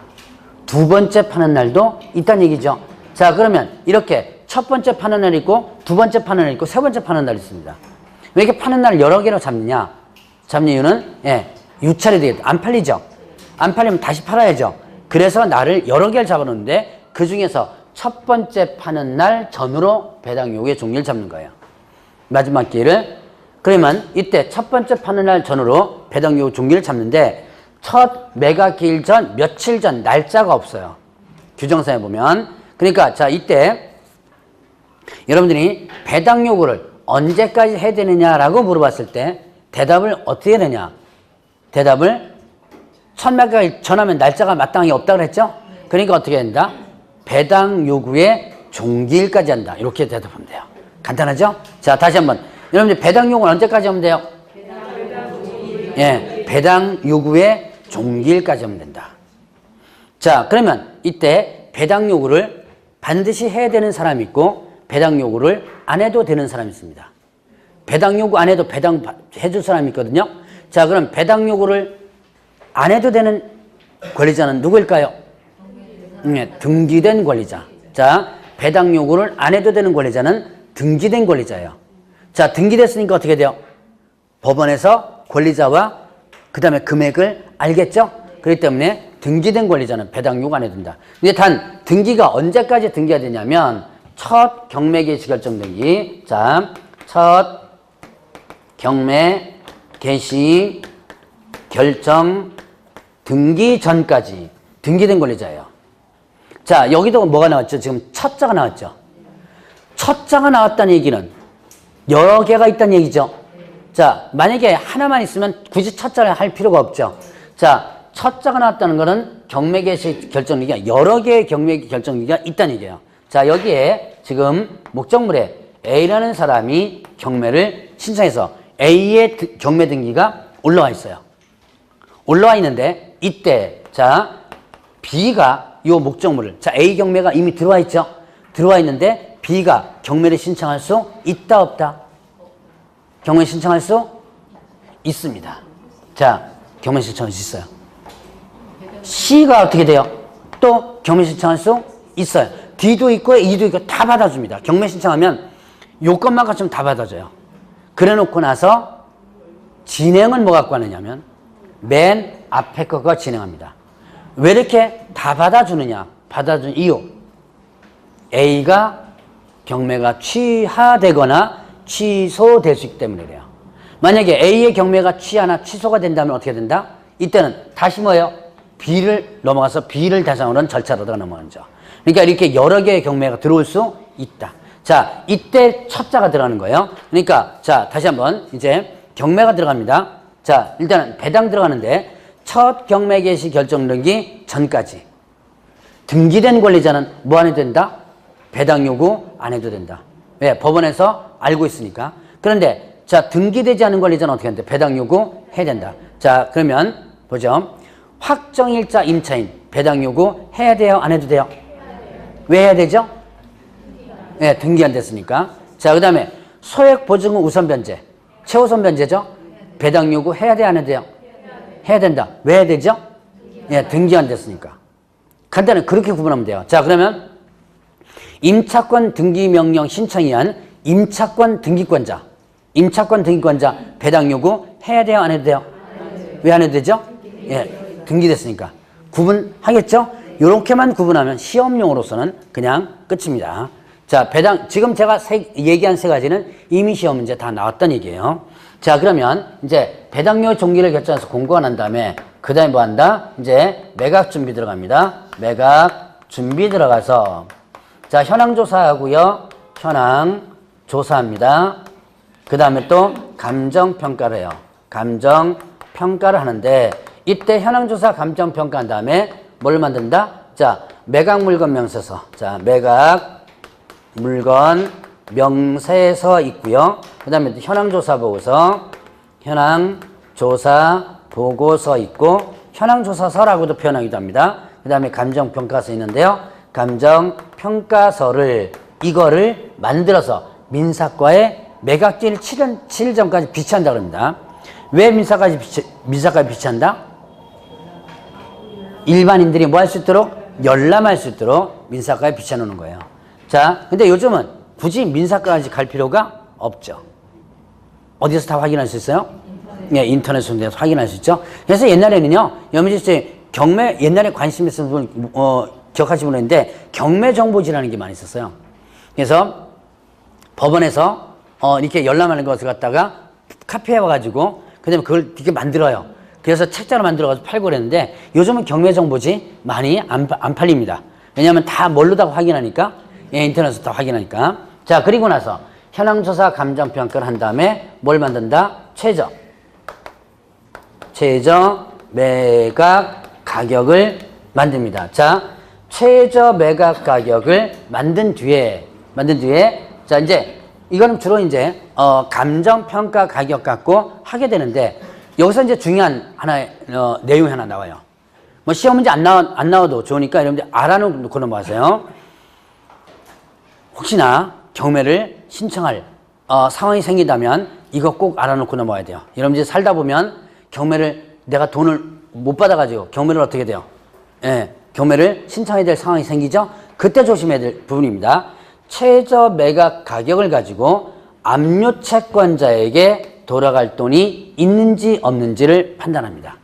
두 번째 파는 날도 있다는 얘기죠. 자, 그러면 이렇게 첫 번째 파는 날이 있고 두 번째 파는 날이 있고 세 번째 파는 날이 있습니다. 왜 이렇게 파는 날을 여러 개로 잡느냐? 잡는 이유는 유찰이 되겠다. 안 팔리죠. 안 팔리면 다시 팔아야죠. 그래서 날을 여러 개를 잡아놓는데 그 중에서 첫 번째 파는 날 전으로 배당 요구의 종기를 잡는 거예요. 마지막 기회를. 그러면 이때 첫 번째 파는 날 전으로 배당 요구 종기를 잡는데 첫 매각 기일 전 며칠 전 날짜가 없어요. 규정사에 보면. 그러니까 자, 이때 여러분들이 배당 요구를 언제까지 해야 되느냐라고 물어봤을 때 대답을 어떻게 해야 되냐? 대답을 첫 매각일 전하면 날짜가 마땅히 없다고 그랬죠? 그러니까 어떻게 된다? 배당 요구의 종기일까지 한다. 이렇게 대답하면 돼요. 간단하죠? 자, 다시 한번. 여러분들 배당 요구는 언제까지 하면 돼요? 배당 요구의 종기일까지 하면 된다. 자, 그러면 이때 배당 요구를 반드시 해야 되는 사람이 있고 배당 요구를 안 해도 되는 사람이 있습니다. 배당 요구 안 해도 배당 해줄 사람이 있거든요. 자, 그럼 배당 요구를 안 해도 되는 권리자는 누구일까요? 등기된 권리자. 자, 배당 요구를 안 해도 되는 권리자는 등기된 권리자예요. 자, 등기됐으니까 어떻게 돼요? 법원에서 권리자와 그 다음에 금액을 알겠죠? 그렇기 때문에 등기된 권리자는 배당 요구 안 해도 된다. 근데 단 등기가 언제까지 등기가 되냐면 첫 경매 개시 결정 등기. 자, 첫 경매 개시 결정 등기 전까지 등기된 권리자예요. 자, 여기도 뭐가 나왔죠? 지금 첫자가 나왔죠. 첫자가 나왔다는 얘기는 여러 개가 있다는 얘기죠. 자, 만약에 하나만 있으면 굳이 첫자를 할 필요가 없죠. 자, 첫자가 나왔다는 거는 경매 개시 결정기가 여러 개의 경매 결정기가 있다는 얘기예요. 자, 여기에 지금 목적물에 A라는 사람이 경매를 신청해서 A의 경매 등기가 올라와 있어요. 올라와 있는데 이때 자, B가 이 목적물을 자, A 경매가 이미 들어와 있죠. 들어와 있는데 B가 경매를 신청할 수 있다 없다? 경매 신청할 수 있습니다. 자, 경매 신청할 수 있어요. C가 어떻게 돼요? 또 경매 신청할 수 있어요. D도 있고 E도 있고 다 받아줍니다. 경매 신청하면 요건만 갖추면 다 받아줘요. 그래 놓고 나서 진행은 뭐 갖고 하느냐면 맨 앞에 거가 진행합니다. 왜 이렇게 다 받아주느냐? 받아준 이유. A가 경매가 취하되거나 취소될 수 있기 때문에 그래요. 만약에 A의 경매가 취하나 취소가 된다면 어떻게 된다? 이때는 다시 뭐예요? B를 넘어가서 B를 대상으로 한 절차로다가 넘어가죠. 그러니까 이렇게 여러 개의 경매가 들어올 수 있다. 자, 이때 첫자가 들어가는 거예요. 그러니까 자, 다시 한번 이제 경매가 들어갑니다. 자, 일단은 배당 들어가는데 첫 경매 개시 결정 등기 전까지 등기된 권리자는 뭐 안 해도 된다? 배당 요구 안 해도 된다. 왜? 법원에서 알고 있으니까. 그런데 자, 등기되지 않은 권리자는 어떻게 하는데? 배당 요구 해야 된다. 자, 그러면 보죠. 확정일자 임차인 배당 요구 해야 돼요? 안 해도 돼요? 왜 해야 되죠? 네, 등기 안 됐으니까. 자, 그 다음에 소액 보증금 우선 변제, 최우선 변제죠? 배당 요구 해야 돼? 안 해도 돼요? 해야 된다. 왜 해야 되죠? 네, 등기 안 됐으니까. 간단히 그렇게 구분하면 돼요. 자, 그러면 임차권 등기 명령 신청이 한 임차권 등기권자, 배당 요구 해야 돼요? 안 해도 돼요? 왜 안 해도 되죠? 예, 등기됐으니까. 구분하겠죠? 요렇게만 구분하면 시험용으로서는 그냥 끝입니다. 자, 배당, 지금 제가 얘기한 세 가지는 이미 시험 문제 다 나왔던 얘기예요. 자, 그러면 이제 배당료 종기를 결정해서 공고가 난 다음에 그 다음에 뭐 한다? 이제 매각 준비 들어갑니다. 매각 준비 들어가서 자, 현황 조사하고요. 현황 조사합니다. 그 다음에 또 감정 평가를 해요. 감정 평가를 하는데 이때 현황 조사 감정 평가한 다음에 뭘 만든다? 자, 매각 물건 명세서. 자, 매각 물건 명세서 있고요. 그 다음에 현황 조사 보고서, 현황 조사 보고서 있고 현황 조사서라고도 표현하기도 합니다. 그 다음에 감정 평가서 있는데요. 감정 평가서를 이거를 만들어서 민사과에 매각일 7일 전까지 비치한다 그럽니다. 왜 민사까지 비치한다? 일반인들이 뭐 할 수 있도록? 열람할 수 있도록 민사과에 비춰놓는 거예요. 자, 근데 요즘은 굳이 민사과까지 갈 필요가 없죠. 어디서 다 확인할 수 있어요? 네, 인터넷으로 확인할 수 있죠. 그래서 옛날에는요, 여러분들 경매, 옛날에 관심 있으신 분, 기억하시는 분 있는데, 경매정보지라는 게 많이 있었어요. 그래서 법원에서, 이렇게 열람하는 것을 갖다가 카피해와가지고, 그 다음에 그걸 이렇게 만들어요. 그래서 책자로 만들어가지고 팔고 그랬는데, 요즘은 경매정보지 많이 안 팔립니다. 왜냐하면 다 뭘로다가 확인하니까, 예, 인터넷에서 다 확인하니까. 자, 그리고 나서, 현황조사 감정평가를 한 다음에 뭘 만든다? 최저 매각 가격을 만듭니다. 자, 최저 매각 가격을 만든 뒤에, 자, 이제, 이거는 주로 이제, 감정평가 가격 갖고 하게 되는데, 여기서 이제 중요한 하나의, 내용이 하나 나와요. 뭐, 시험 문제 안 나와도 좋으니까 여러분들 알아놓고 넘어가세요. 혹시나 경매를 신청할, 상황이 생긴다면, 이거 꼭 알아놓고 넘어가야 돼요. 여러분들 살다 보면, 경매를, 내가 돈을 못 받아가지고, 경매를 어떻게 돼요? 예, 경매를 신청해야 될 상황이 생기죠? 그때 조심해야 될 부분입니다. 최저 매각 가격을 가지고 압류 채권자에게 돌아갈 돈이 있는지 없는지를 판단합니다.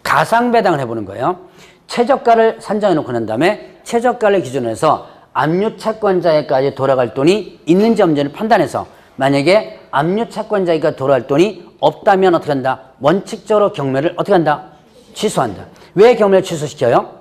가상배당을 해보는 거예요. 최저가를 산정해놓고 난 다음에 최저가를 기준으로 해서 압류 채권자에게까지 돌아갈 돈이 있는지 없는지를 판단해서 만약에 압류 채권자에게 돌아갈 돈이 없다면 어떻게 한다? 원칙적으로 경매를 어떻게 한다? 취소한다. 왜 경매를 취소시켜요?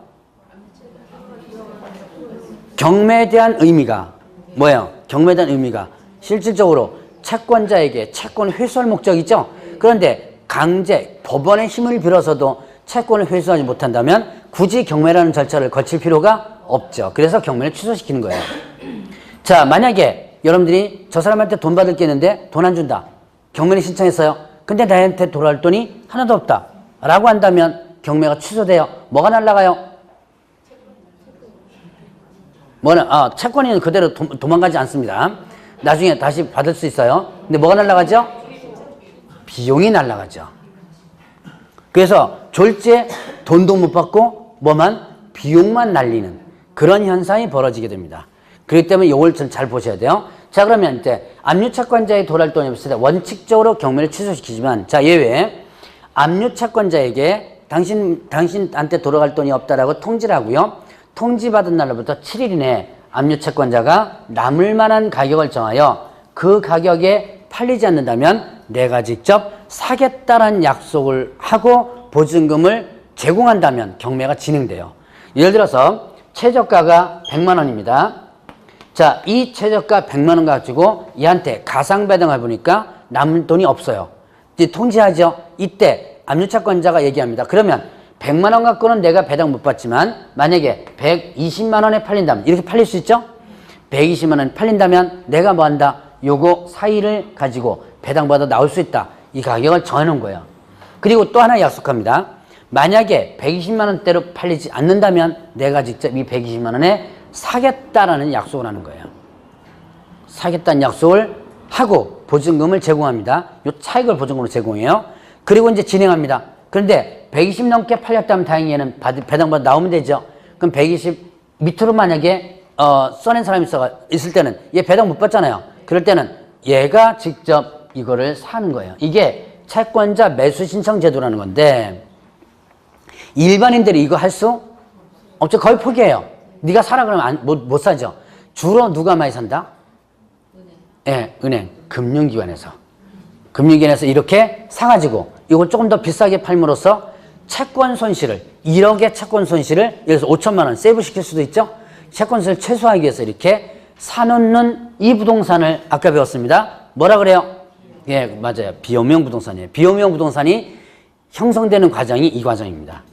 경매에 대한 의미가 뭐예요? 경매에 대한 의미가 실질적으로 채권자에게 채권을 회수할 목적이죠. 그런데 강제 법원의 힘을 빌어서도 채권을 회수하지 못한다면 굳이 경매라는 절차를 거칠 필요가 없죠. 그래서 경매를 취소시키는 거예요. 자, 만약에 여러분들이 저 사람한테 돈 받을 게 있는데 돈 안 준다. 경매를 신청했어요. 근데 나한테 돌아올 돈이 하나도 없다. 라고 한다면 경매가 취소돼요. 뭐가 날라가요? 채권이 그대로 도망가지 않습니다. 나중에 다시 받을 수 있어요. 근데 뭐가 날라가죠? 비용이 날라가죠. 그래서 졸지에 돈도 못 받고 비용만 날리는 그런 현상이 벌어지게 됩니다. 그렇기 때문에 이걸 좀 잘 보셔야 돼요. 자, 그러면 이제 압류 채권자의 돌아올 돈이 없을 때 원칙적으로 경매를 취소시키지만, 자, 예외 압류 채권자에게 당신한테 돌아갈 돈이 없다라고 통지를 하고요. 통지받은 날로부터 7일 이내에 압류 채권자가 남을 만한 가격을 정하여 그 가격에 팔리지 않는다면 내가 직접 사겠다라는 약속을 하고 보증금을 제공한다면 경매가 진행돼요. 예를 들어서 최저가가 100만 원입니다. 자, 이 최저가 100만 원 가지고 얘한테 가상배당을 보니까 남은 돈이 없어요. 이제 통지하죠. 이때 압류채권자가 얘기합니다. 그러면 100만 원 갖고는 내가 배당 못 받지만 만약에 120만 원에 팔린다면, 이렇게 팔릴 수 있죠? 120만 원 팔린다면 내가 뭐 한다? 요거 사이를 가지고 배당받아 나올 수 있다. 이 가격을 정해놓은 거예요. 그리고 또 하나 약속합니다. 만약에 120만 원대로 팔리지 않는다면 내가 직접 이 120만 원에 사겠다라는 약속을 하는 거예요. 사겠다는 약속을 하고 보증금을 제공합니다. 요 차익을 보증금으로 제공해요. 그리고 이제 진행합니다. 그런데 120 넘게 팔렸다면 다행히 얘는 배당받아 나오면 되죠. 그럼 120 밑으로 만약에 써낸 사람이 있을 때는 얘 배당 못 받잖아요. 그럴 때는 얘가 직접 이거를 사는 거예요. 이게 채권자 매수 신청 제도라는 건데 일반인들이 이거 할 수 없죠. 거의 포기해요. 네가 사라 그러면 못 사죠. 주로 누가 많이 산다? 예, 은행, 금융기관에서. 금융기관에서 이렇게 사가지고 이걸 조금 더 비싸게 팔므로써 채권 손실을 1억의 채권 손실을 예를 들어서 5천만 원 세이브 시킬 수도 있죠. 채권 손실을 최소화하기 위해서 이렇게 사놓는 이 부동산을 아까 배웠습니다. 뭐라 그래요? 예, 맞아요. 비호명 부동산이에요. 비호명 부동산이 형성되는 과정이 이 과정입니다.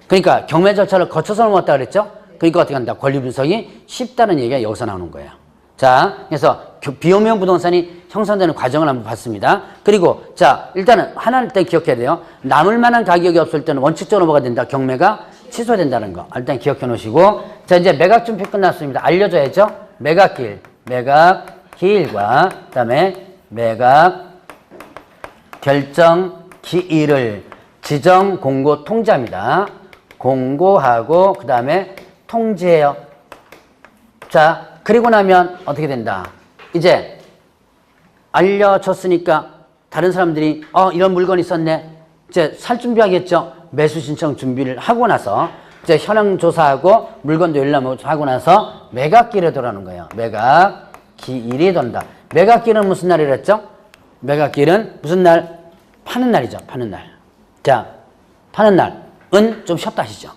그러니까 경매 절차를 거쳐서 넘어갔다 그랬죠? 그러니까 어떻게 한다? 권리 분석이 쉽다는 얘기가 여기서 나오는 거예요. 자, 그래서 비호명 부동산이 형성되는 과정을 한번 봤습니다. 그리고 자, 일단은 하나는 일단 기억해야 돼요. 남을 만한 가격이 없을 때는 원칙적으로 뭐가 된다? 경매가 취소된다는 거. 일단 기억해 놓으시고 자, 이제 매각 준비 끝났습니다. 알려줘야죠. 매각기일, 매각기일과 그다음에 매각 결정 기일을 지정 공고 통지합니다. 공고하고 그 다음에 통지해요. 자, 그리고 나면 어떻게 된다? 이제 알려줬으니까 다른 사람들이 이런 물건이 있었네. 이제 살 준비하겠죠. 매수 신청 준비를 하고 나서 이제 현황 조사하고 물건도 열람하고 나서 매각기일에 돌아오는 거예요. 매각기일이 돈다. 매각기일은 무슨 날이랬죠? 매각기일은 무슨 날? 파는 날이죠. 파는 날. 자, 파는 날은 좀 쉬었다 하시죠.